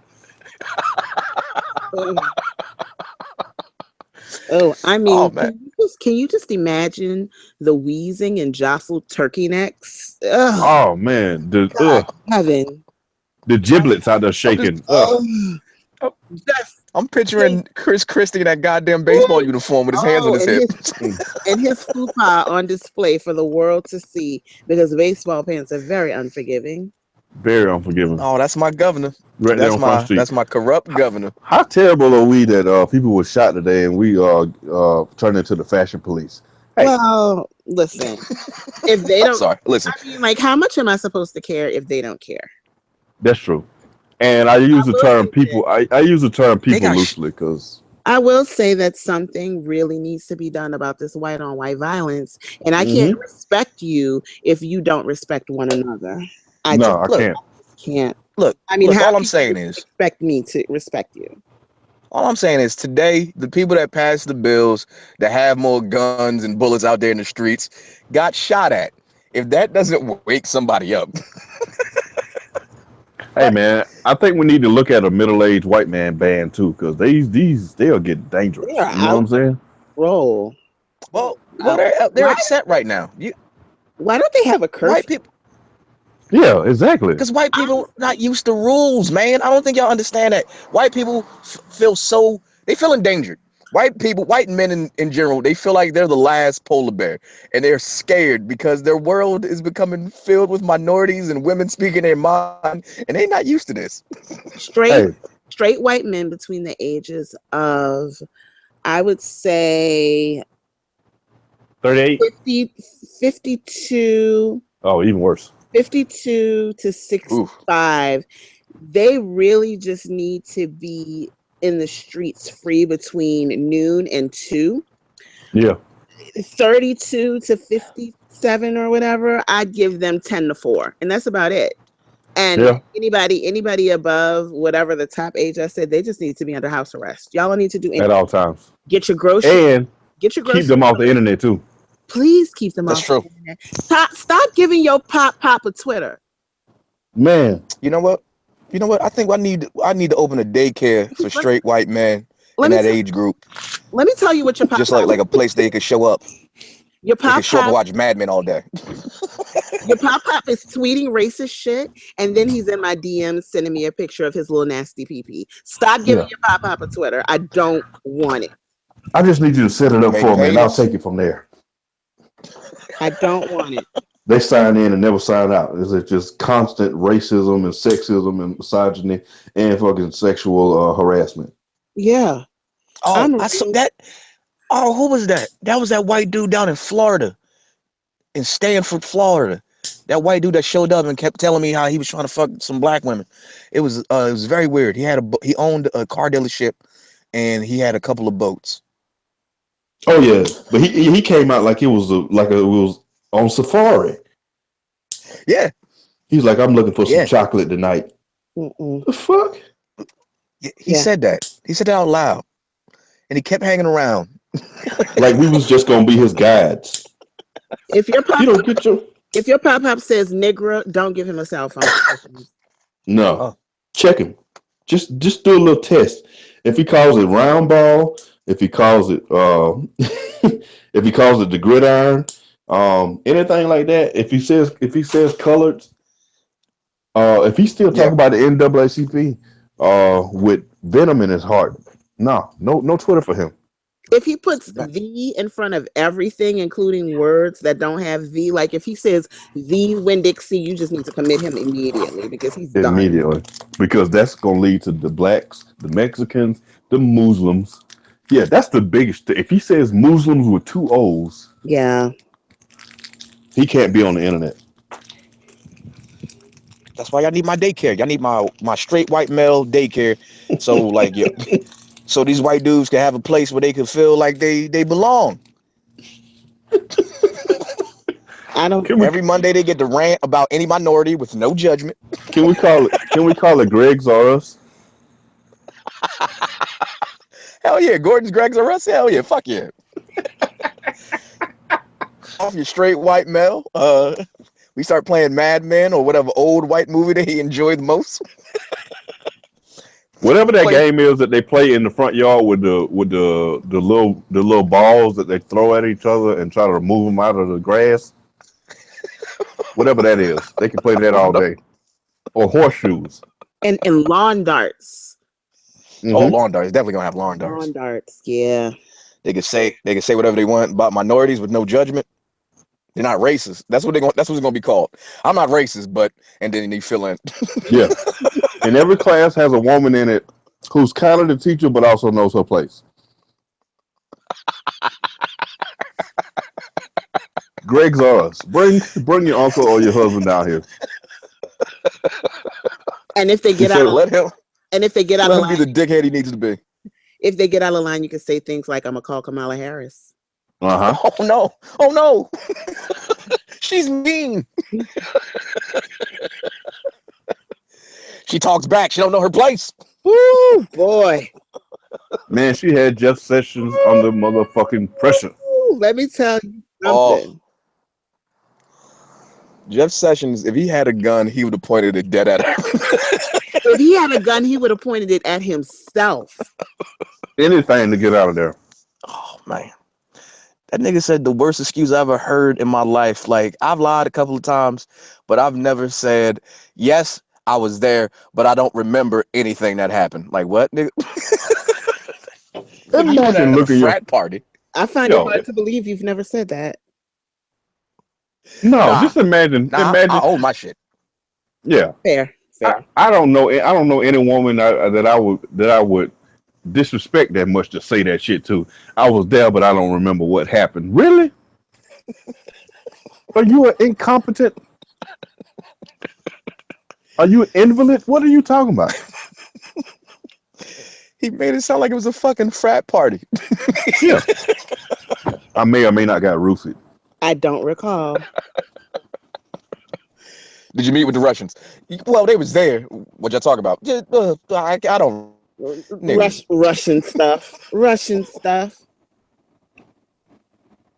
Oh, I mean, Oh, man. can you just imagine the wheezing and jostled turkey necks? Ugh, Oh man. God, heaven. The giblets out there shaking. Just, I'm picturing Chris Christie in that goddamn baseball uniform with his hands on his hip. and his fupa on display for the world to see because baseball pants are very unforgiving. Very unforgiving. Oh, that's my governor. Right there on Front Street. That's my corrupt governor. How terrible are we that people were shot today and we turned into the fashion police? Hey. Well, listen, if they don't, Sorry, listen. I mean, like, how much am I supposed to care if they don't care? That's true. And I use I the will term say this. people. I use the term They people got loosely because I will say that something really needs to be done about this white on white violence. And I can't hmm respect you if you don't respect one another. I just no, I look, can't. can't. look, I mean, look. how All I'm can you saying is, expect me to respect you? today the people that passed the bills that have more guns and bullets out there in the streets got shot at. If that doesn't wake somebody up, Hey man, I think we need to look at a middle-aged white man band too, because these they'll get They are dangerous. You know what out I'm of saying? control. well, Uh, they're why? upset right now. Why don't they have a White curfew? people, Yeah, exactly. because white people not Honestly, used to rules, man. I don't think y'all understand that. White people feel so they feel endangered. White people, white men in general, they feel like they're the last polar bear, and they're scared because their world is becoming filled with minorities and women speaking their mind, and they're not used to this. straight Hey, straight white men between the ages of, I would say, 38. 50, 52, Oh, even worse. 52 to Oof. 65. They really just need to be in the streets free between noon and 2. Yeah, 32 to 57 or whatever, I'd give them 10 to 4. And that's about it. And yeah, anybody above whatever the top age I said, they just need to be under house arrest. Y'all don't need to do at anything. all times, Get your groceries. and Get your keep groceries them off the delivered. internet too. Please keep them That's off the true. internet. Stop giving your pop a Twitter. Man, You know what? You know what? I need to open a daycare for Let, straight white men in let me that tell age group, let me tell you what your just pop like pop like a place they could show up. your They could pop show up and pop watch Mad Men all day. your pop pop is tweeting racist shit, and then he's in my DMs sending me a picture of his little nasty pee pee. Stop giving yeah. your pop pop a Twitter. I don't want it. I just need you to set it up Make for me, and I'll haters. take it from there. I don't want it. They sign in and never sign out. Is it just constant racism and sexism and misogyny and fucking sexual harassment? Yeah, Oh, I'm I saw real. that. Oh, who was that? That was that white dude down in Florida, in Stanford, Florida. That white dude that showed up and kept telling me how he was trying to fuck some black women. It was very weird. He owned a car dealership, and he had a couple of boats. Oh yeah, but he came out like it was on safari. Yeah, He's like, I'm looking for some yeah. chocolate tonight. Mm-mm. The fuck? He Yeah, said that. He said that out loud, and he kept hanging around. Like we was just gonna be his guides. if your You pop don't get your if your pop pop says nigger, don't give him a cell phone. no. Oh, Check him. Just do a little test. If he calls it round ball, if he calls it if he calls it the gridiron, anything like that. If he says colored, if he's still yeah. talking about the NAACP, with venom in his heart, no Twitter for him. If he puts the in front of everything, including words that don't have the, like if he says the Winn-Dixie, you just need to commit him immediately because he's done. Immediately, because that's gonna lead to the blacks, the Mexicans, the Muslims. Yeah, that's the biggest. If he says Muslims with two O's, Yeah. he can't be on the internet. That's why y'all need my daycare. Y'all need my straight white male daycare. So like yeah, so these white dudes can have a place where they can feel like they belong. I don't. Can we Every Monday they get to rant about any minority with no judgment. can we call it Greg's or us? Hell yeah, Gordon's Greg's or us. Hell yeah, fuck yeah. Off your straight white male. We start playing Mad Men or whatever old white movie that he enjoyed the most. Whatever that Play. game is that they play in the front yard with the little balls that they throw at each other and try to remove them out of the grass. Whatever that is, they can play I that don't all know. day. Or horseshoes. And lawn darts. Oh, hmm lawn darts. Definitely gonna have lawn Lawn darts. darts. Yeah. They can say whatever they want about minorities with no judgment. They're not racist. That's what it's gonna be called. I'm not racist, but and then they fill in. Yeah, and every class has a woman in it who's kind of the teacher but also knows her place. Greg's or us. Bring your uncle or your husband down here. And if they She get said, out, Let him and if they get out let of him be line, the dickhead he needs to be. if they get out of line, you can say things like, "I'm gonna call Kamala Harris." uh-huh. Oh no! Oh no! She's mean. She talks back. She don't know her place. Woo, boy. Man, she had Jeff Sessions under motherfucking pressure. Woo, let me tell you Oh, something. Jeff Sessions, if he had a gun, he would have pointed it dead at her. If he had a gun, he would have pointed it at himself. Anything to get out of there. Oh man. That nigga said the worst excuse I ever heard in my life. Like, I've lied a couple of times, but I've never said, yes, I was there, but I don't remember anything that happened. Like, what, nigga? Nigga, you were Imagine at a looking your frat party. I find it yo. hard to believe you've never said that. No, Nah, just imagine. I Imagine. own my shit. Yeah, Fair, fair. I don't know. I don't know any woman that I would disrespect that much to say that shit to. I was there, but I don't remember what happened. Really? Are you an incompetent? Are you an invalid? What are you talking about? He made it sound like it was a fucking frat party. Yeah, I may or may not got roofed. I don't recall. Did you meet with the Russians? Well, they was there. What y'all talking about? Yeah, I don't. Nigga. Russian stuff. Russian stuff.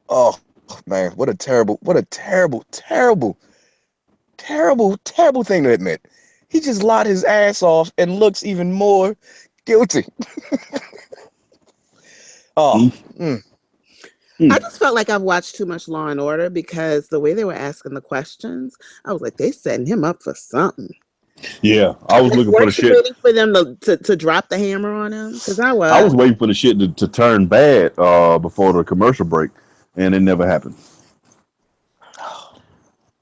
Oh man, what a terrible thing to admit. He just lied his ass off and looks even more guilty. Oh, I just felt like I've watched too much Law and Order because the way they were asking the questions, I was like, they setting him up for something. Yeah, I was looking for the Weren't you shit. waiting for them to drop the hammer on him? Because I was. I was waiting for the shit to turn bad before the commercial break, and it never happened.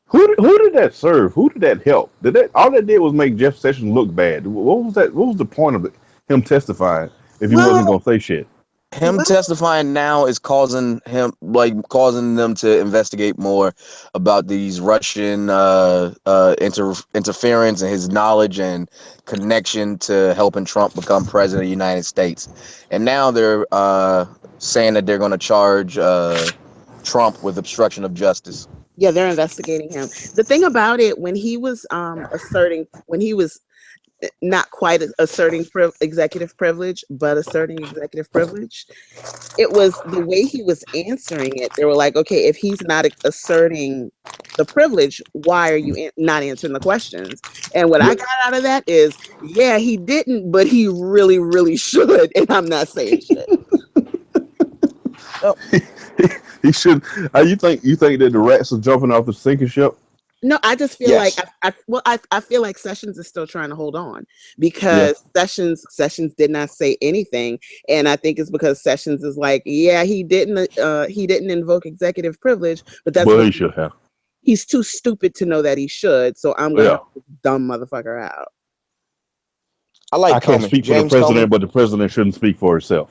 Who did that serve? Who did that help? Did that all that did was make Jeff Sessions look bad? What was that? What was the point of him testifying if he wasn't gonna say shit? him testifying now is causing them to investigate more about these Russian interference and his knowledge and connection to helping Trump become president of the United States. And now they're saying that they're going to charge Trump with obstruction of justice. Yeah, they're investigating him. The thing about it, when he was not quite asserting executive privilege, but asserting executive privilege, it was the way he was answering it. They were like, okay, if he's not asserting the privilege, why are you not answering the questions? And what I got out of that is, yeah, he didn't, but he really, really should. And I'm not saying shit. Oh. He should. You think that the rats are jumping off the sinking ship? No, I just feel Yes. like I feel like Sessions is still trying to hold on because Sessions did not say anything, and I think it's because Sessions is like, yeah, he didn't invoke executive privilege, but that's Well, he should have. He's too stupid to know that he should, so I'm gonna help this dumb motherfucker out. I can't speak for the president, but the president shouldn't speak for himself.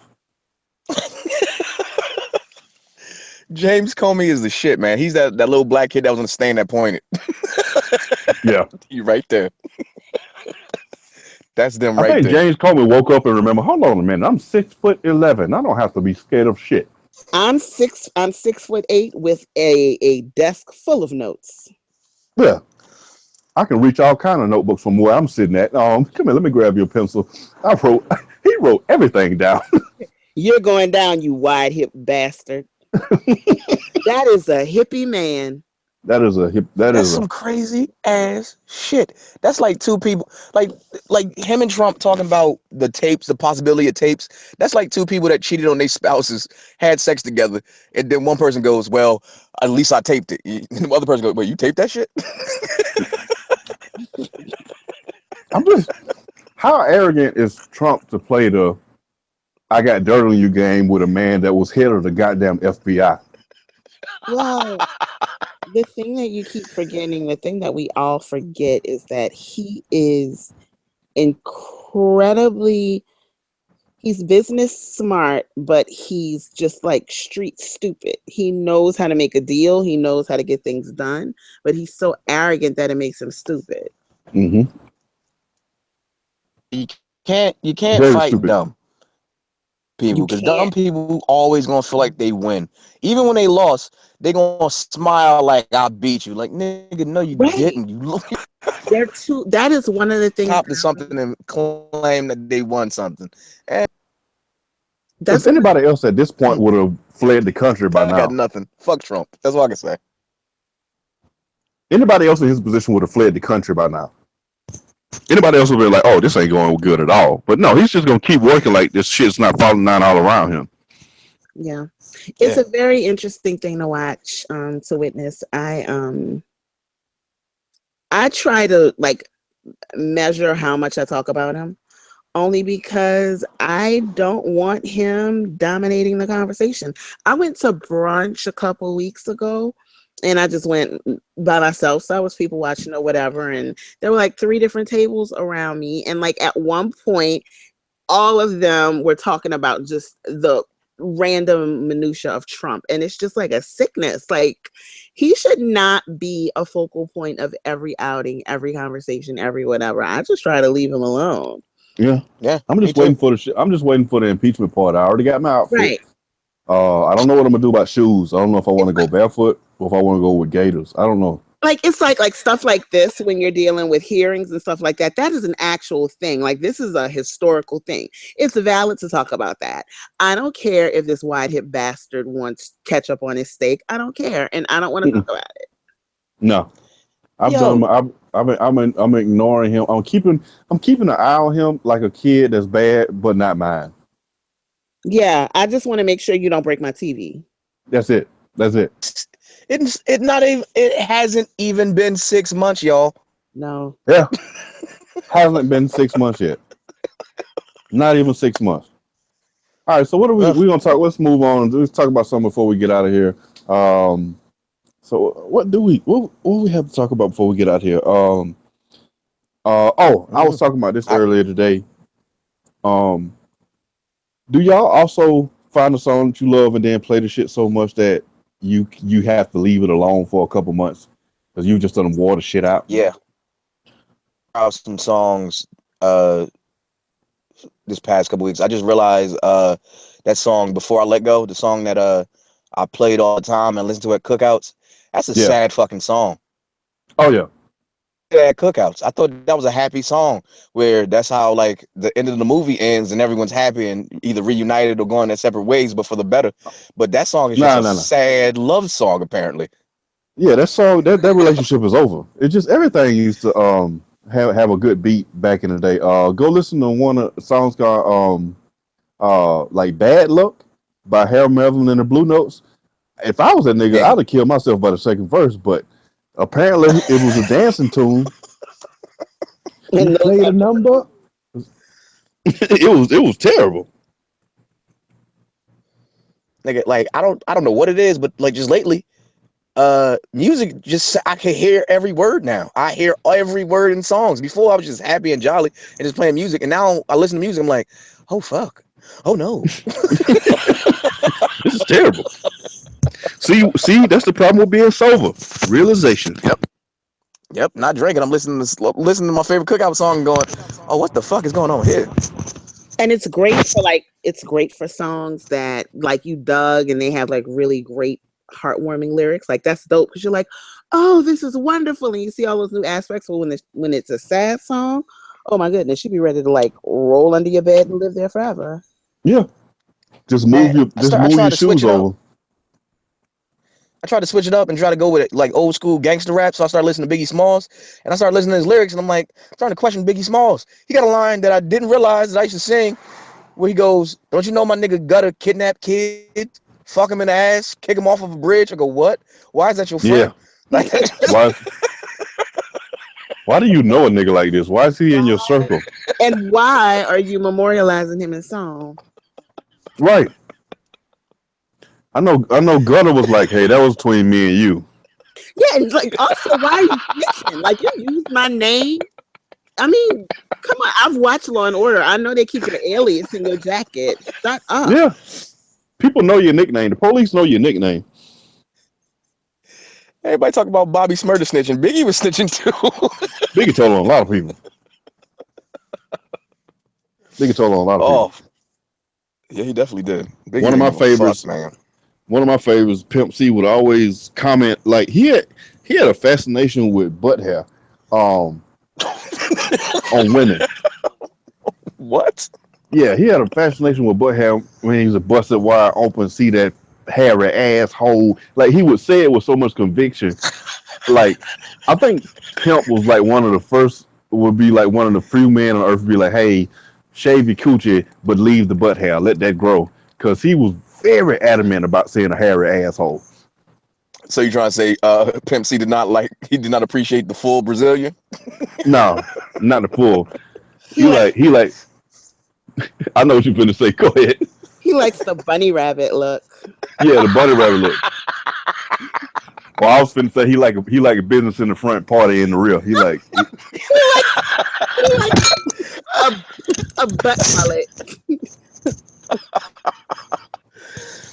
James Comey is the shit, man. He's that little black kid that was on the stand that pointed. Yeah. You right there. That's them I right think there. James Comey woke up and remember, hold on a minute, I'm 6'11". I don't have to be scared of shit. I'm 6'8" with a desk full of notes. Yeah. I can reach all kind of notebooks from where I'm sitting at. Come here, let me grab your pencil. He wrote everything down. You're going down, you wide hip bastard. That is a hippie man. That's some crazy ass shit. That's like two people, like him and Trump talking about the tapes, the possibility of tapes. That's like two people that cheated on their spouses, had sex together, and then one person goes, "Well, at least I taped it." And the other person goes, "Wait, you taped that shit?" How arrogant is Trump to play the "I got dirt on you" game with a man that was head of the goddamn FBI? Well, the thing that you keep forgetting, the thing that we all forget is that he is he's business smart, but he's just like street stupid. He knows how to make a deal. He knows how to get things done, but he's so arrogant that it makes him stupid. Mm-hmm. You can't Very fight stupid. dumb You people because dumb can't. people always gonna feel like they win. Even when they lost, they gonna smile like I beat you. Like nigga, no, you Right. didn't. You look They're too. That is one of the things. top to something and claim that they won something. And That's If one. anybody else at this point would have fled the country by I got now, nothing. Fuck Trump. That's all I can say. anybody else in his position would have fled the country by now. Anybody else would be like, "Oh, this ain't going good at all." But no, he's just gonna keep working like this shit's not falling down all around him. Yeah, it's Yeah. a very interesting thing to watch, to witness. I try to like measure how much I talk about him, only because I don't want him dominating the conversation. I went to brunch a couple weeks ago and I just went by myself. So I was people watching or whatever. And there were like 3 different tables around me. And like at one point, all of them were talking about just the random minutia of Trump. And it's just like a sickness. Like he should not be a focal point of every outing, every conversation, every whatever. I just try to leave him alone. Yeah, Yeah. I'm me just too. waiting for the shit. I'm just waiting for the impeachment part. I already got my outfit. Right. I don't know what I'm gonna do about shoes. I don't know if I want to go barefoot or if I want to go with gaiters. I don't know. Like it's like stuff like this when you're dealing with hearings and stuff like that. That is an actual thing. Like this is a historical thing. It's valid to talk about that. I don't care if this wide hip bastard wants ketchup on his steak. I don't care, and I don't want to talk about it. No, I've Yo. done. I'm ignoring him. I'm keeping an eye on him like a kid that's bad, but not mine. Yeah, I just want to make sure you don't break my TV. That's it. That's it. It hasn't even been 6 months, y'all. No. Yeah, hasn't been 6 months yet. Not even 6 months. All right. So what are we gonna talk? Let's move on. Let's talk about something before we get out of here. So what we have to talk about before we get out here? I was talking about this earlier today. Do y'all also find a song that you love and then play the shit so much that you have to leave it alone for a couple months because you just done wore the shit out? Yeah. Out some songs this past couple weeks. I just realized that song Before I Let Go, the song that I played all the time and listened to at cookouts. That's a sad fucking song. Oh yeah. At cookouts, I thought that was a happy song where that's how like the end of the movie ends and everyone's happy and either reunited or going their separate ways, but for the better. But that song is just a sad love song, apparently. Yeah, that song that relationship is over. It just everything used to have a good beat back in the day. Go listen to one of the songs called like Bad Luck by Harold Melvin and the Blue Notes. If I was that nigga, I'd have killed myself by the second verse, but apparently it was a dancing tune. And played a number. It was terrible. Nigga, like I don't know what it is, but like just lately, music just I can hear every word now. I hear every word in songs. Before I was just happy and jolly and just playing music, and now I listen to music. I'm like, oh fuck, oh no, this is terrible. See, that's the problem with being sober. Realization. Yep. Not drinking. I'm listening to my favorite cookout song and going, oh, what the fuck is going on here? And it's great for songs that like you dug and they have like really great heartwarming lyrics. Like that's dope because you're like, oh, this is wonderful, and you see all those new aspects. But when it's a sad song, oh my goodness, you'd be ready to like roll under your bed and live there forever. Yeah, just move your shoes over. I tried to switch it up and try to go with it like old school gangster rap. So I started listening to Biggie Smalls and I started listening to his lyrics and I'm like, I'm starting to question Biggie Smalls. He got a line that I didn't realize that I used to sing where he goes, don't you know my nigga Gutter kidnap kid, fuck him in the ass, kick him off of a bridge? I go, what? Why is that your friend? Yeah. Like, why do you know a nigga like this? Why is he in your circle? And why are you memorializing him in song? Right. I know Gutter was like, hey, that was between me and you. Yeah, and like also why are you snitching? Like you used my name. I mean, come on, I've watched Law and Order. I know they keep an alias in your jacket. Shut up. Yeah. People know your nickname. The police know your nickname. Everybody talk about Bobby Smurder snitching. Biggie was snitching too. Biggie told on a lot of people. They control on a lot of people. Oh, yeah, he definitely did. Biggie One of didn't my give a fuck, favorites. man. One of my favorites, Pimp C, would always comment like he had a fascination with butt hair, um, on women. What? Yeah, he had a fascination with butt hair when he was a busted wide open, see that hairy asshole. Like he would say it with so much conviction. Like I think Pimp was like one of the first, would be like one of the few men on earth to be like, hey, shave your coochie, but leave the butt hair, let that grow. Cause he was very adamant about saying a hairy asshole. So you trying to say Pimp C he did not appreciate the full Brazilian? No, not the full. He like He like I know what you're finna say. Go ahead. he likes the bunny rabbit look. Yeah, the bunny rabbit look. Well, I was finna say he like a business in the front, party in the rear. He like He likes a butt mullet.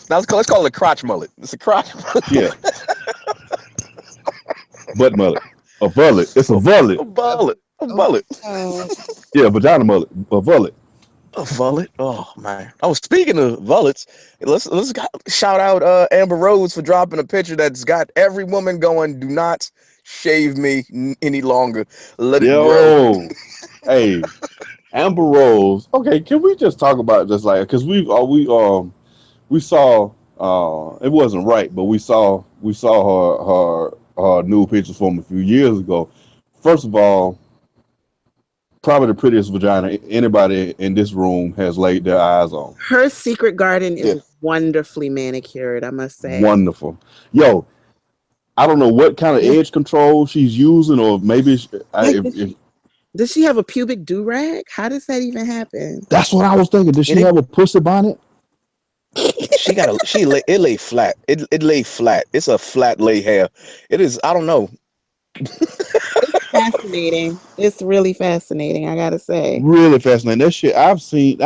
Now let's call it a crotch mullet. It's a crotch mullet. yeah, butt mullet, a mullet. It's a mullet. A mullet. A mullet. Oh, Yeah, vagina mullet, a mullet. A mullet. Oh man. Oh, speaking of mullets, let's shout out Amber Rose for dropping a picture that's got every woman going, do not shave me any longer. Let it grow. Yo, hey, Amber Rose. Okay, can we just talk about just like because we saw it wasn't right, but we saw her new pictures from a few years ago. First of all, probably the prettiest vagina anybody in this room has laid their eyes on. her secret garden is Yeah. wonderfully manicured, I must say. Wonderful. Yo, I don't know what kind of edge control she's using, or maybe Does she have a pubic do-rag? How does that even happen? that's what I was thinking. Does she It- have a pussy bonnet? It lay flat. It lay flat. It's a flat lay hair. It is, I don't know. Fascinating. It's really fascinating, I gotta say. Really fascinating. That shit I've seen.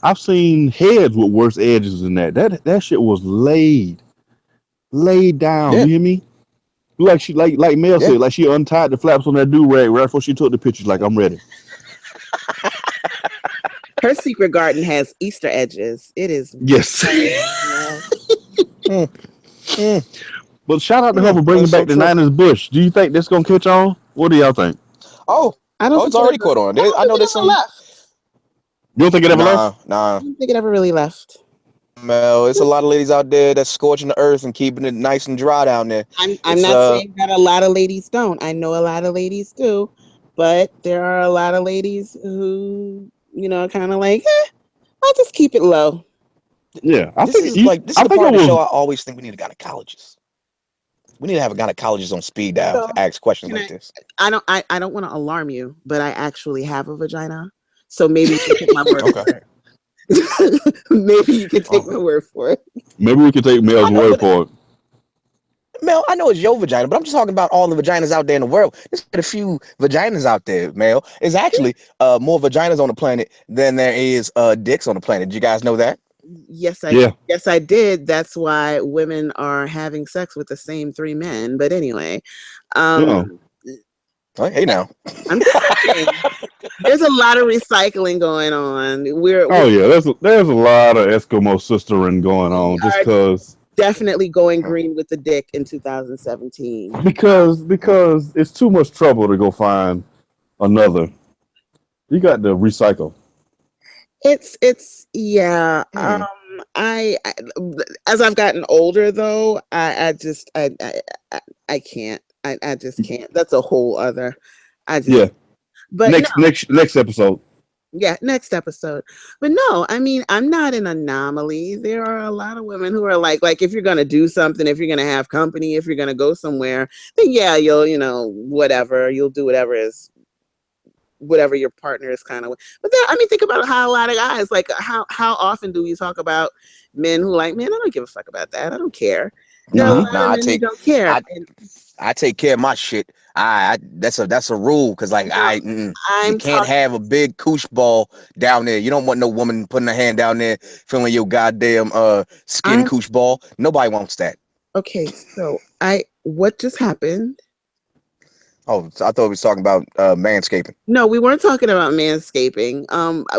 I've seen heads with worse edges than that. That shit was laid down. Yeah. You hear me? Like she like Mel Yeah. said, like she untied the flaps on that do rag right before she took the pictures. Like I'm ready. Her secret garden has Easter edges. It is. Yes. Mm. But shout out to her for bringing That's back so the true. '90s Bush. Do you think this gonna catch on? What do y'all think? Oh, I don't it's already caught on. I know there's some. left. You don't think it ever left? Nah. I don't think it ever really left. Mel, it's a lot of ladies out there that's scorching the earth and keeping it nice and dry down there. I'm It's, not saying that a lot of ladies don't. I know a lot of ladies do, but there are a lot of ladies who, are kind of like, I'll just keep it low. Yeah, I This think is you- like this I is the think part it of the was. show I always think we need a gynecologist. We need to have a gynecologist on speed dial So, to ask questions can like this. I don't want to alarm you, but I actually have a vagina. So maybe you can take my word Okay. for it. Maybe you can take my word for it. Maybe we could take Mel's I know, word but- for it. Mel, I know it's your vagina, but I'm just talking about all the vaginas out there in the world. There's quite a few vaginas out there, Mel. There's actually more vaginas on the planet than there is dicks on the planet. Did you guys know that? Yes, Yeah. I did. That's why women are having sex with the same three men. But anyway, Hey now. I'm just saying, there's a lot of recycling going on. Oh yeah, there's a lot of Eskimo sistering going on We just are- because definitely going green with the dick in 2017. because it's too much trouble to go find another. You got to recycle. It's yeah. Hmm. I as I've gotten older though, I can't. I just can't. That's a whole other. I just Yeah. But Next episode. yeah, next episode. But no, I mean, I'm not an anomaly. There are a lot of women who are like if you're gonna do something, if you're gonna have company, if you're gonna go somewhere, then yeah, you'll whatever, you'll do whatever your partner is kind of. But then, I mean, think about how a lot of guys like how often do we talk about men who like, man, I don't give a fuck about that. I don't care. There are a lot Nah, of men who don't care. I take care of my shit. That's a rule because like you can't have a big koosh ball down there. You don't want no woman putting her hand down there feeling your goddamn skin koosh ball. Nobody wants that. Okay, so what just happened? Oh, so I thought we was talking about manscaping. No, we weren't talking about manscaping.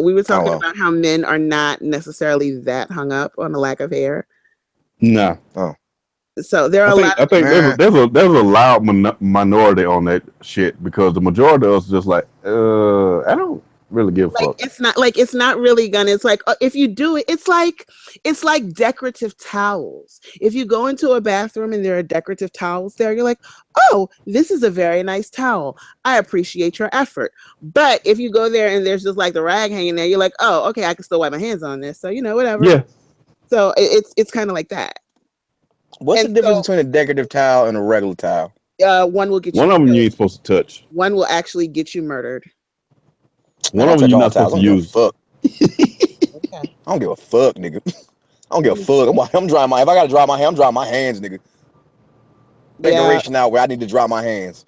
We were Oh talking well. about how men are not necessarily that hung up on the lack of hair. Nah. Oh So there are I a lot think I of think man. there's a loud minority on that shit because the majority of us just like I don't really give a like fuck. it's not really gonna. It's like if you do it, it's like decorative towels. If you go into a bathroom and there are decorative towels there, you're like, oh, this is a very nice towel. I appreciate your effort. But if you go there and there's just like the rag hanging there, you're like, oh, okay, I can still wipe my hands on this. So whatever. Yeah. So it's kind of like that. What's the And difference so between a decorative towel and a regular towel? one will get you One of them you killed. ain't supposed to touch. One will actually get you murdered. Man, One I of them touch you're all not supposed towels. I to don't give a use. fuck. Okay. I don't give a fuck, nigga. I don't give a fuck. I'm drying my. If I gotta dry my hair, I'm drying my hands, nigga. Yeah. Declaration out where I need to dry my hands.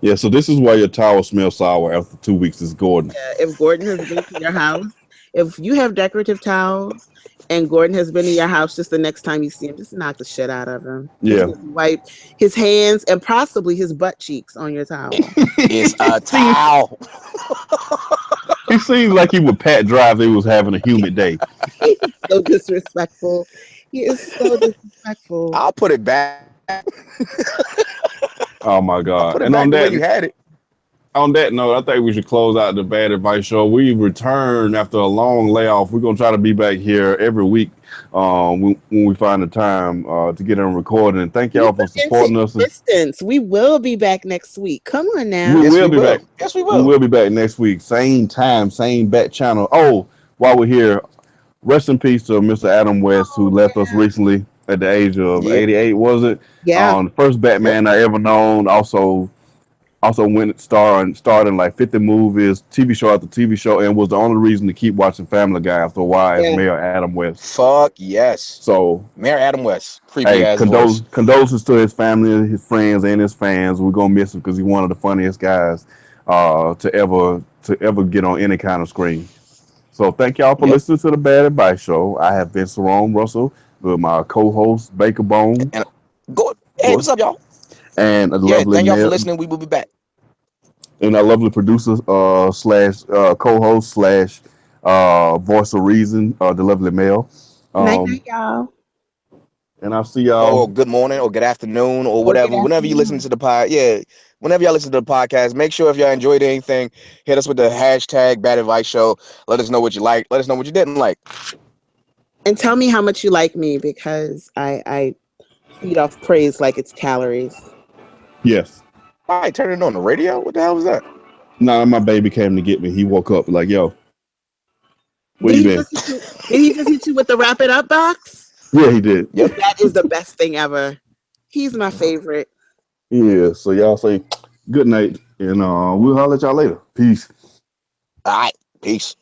Yeah, so this is why your towel smells sour after 2 weeks is Gordon. If Gordon has been to your house, if you have decorative towels and Gordon has been to your house, just the next time you see him, just knock the shit out of him. Yeah. Just wipe his hands and possibly his butt cheeks on your towel. It's a towel. He seems like he would pat dry if he was having a humid day. He's so disrespectful. He is so disrespectful. I'll put it back. Oh my I'll god! put it And back the way you had it. on that note, I think we should close out the Bad Advice Show. We return after a long layoff. We're gonna try to be back here every week when we find the time to get on recording. And thank y'all for supporting us. Distance. We will be back next week. Come on now. We Yes, will we be will. back. Yes, we We will. will be back next week. Same time, same bat channel. Oh, while we're here, rest in peace to Mr. Adam West, who left us recently at the age of Yep. 88, was it? Yeah. The first Batman I ever known. Also went starred in like 50 movies, TV show after TV show, and was the only reason to keep watching Family Guy after a while as Mayor Adam West. Fuck yes. So, Mayor Adam West. Creepy hey, ass voice. condolences to his family, his friends, and his fans. We're gonna miss him because he's one of the funniest guys to ever get on any kind of screen. So thank y'all for Yep. listening to the Bad Advice Show. I have been Sarone Russell with my co-host Baker Bone And go. Hey, what's up, y'all? and a Yeah, lovely thank y'all for Mel, listening. We will be back. and our lovely producer slash co-host slash voice of reason, the lovely Mel. Night night, y'all. And I'll see Or y'all. good morning, or good afternoon, or Or whatever. good Whenever you listen afternoon. to the pod, yeah. Whenever y'all listen to the podcast, make sure if y'all enjoyed anything, hit us with the hashtag Bad Advice Show. Let us know what you like. Let us know what you didn't like. And tell me how much you like me because I feed off praise like it's calories. Yes. All right, turn it on the radio. What the hell was that? Nah, my baby came to get me. He woke up like, yo, where you been? Did he just hit you with the wrap it up box? Yeah, he did. Yep. That is the best thing ever. He's my favorite. Yeah. So y'all say good night, and we'll holler at y'all later. Peace. All right, peace.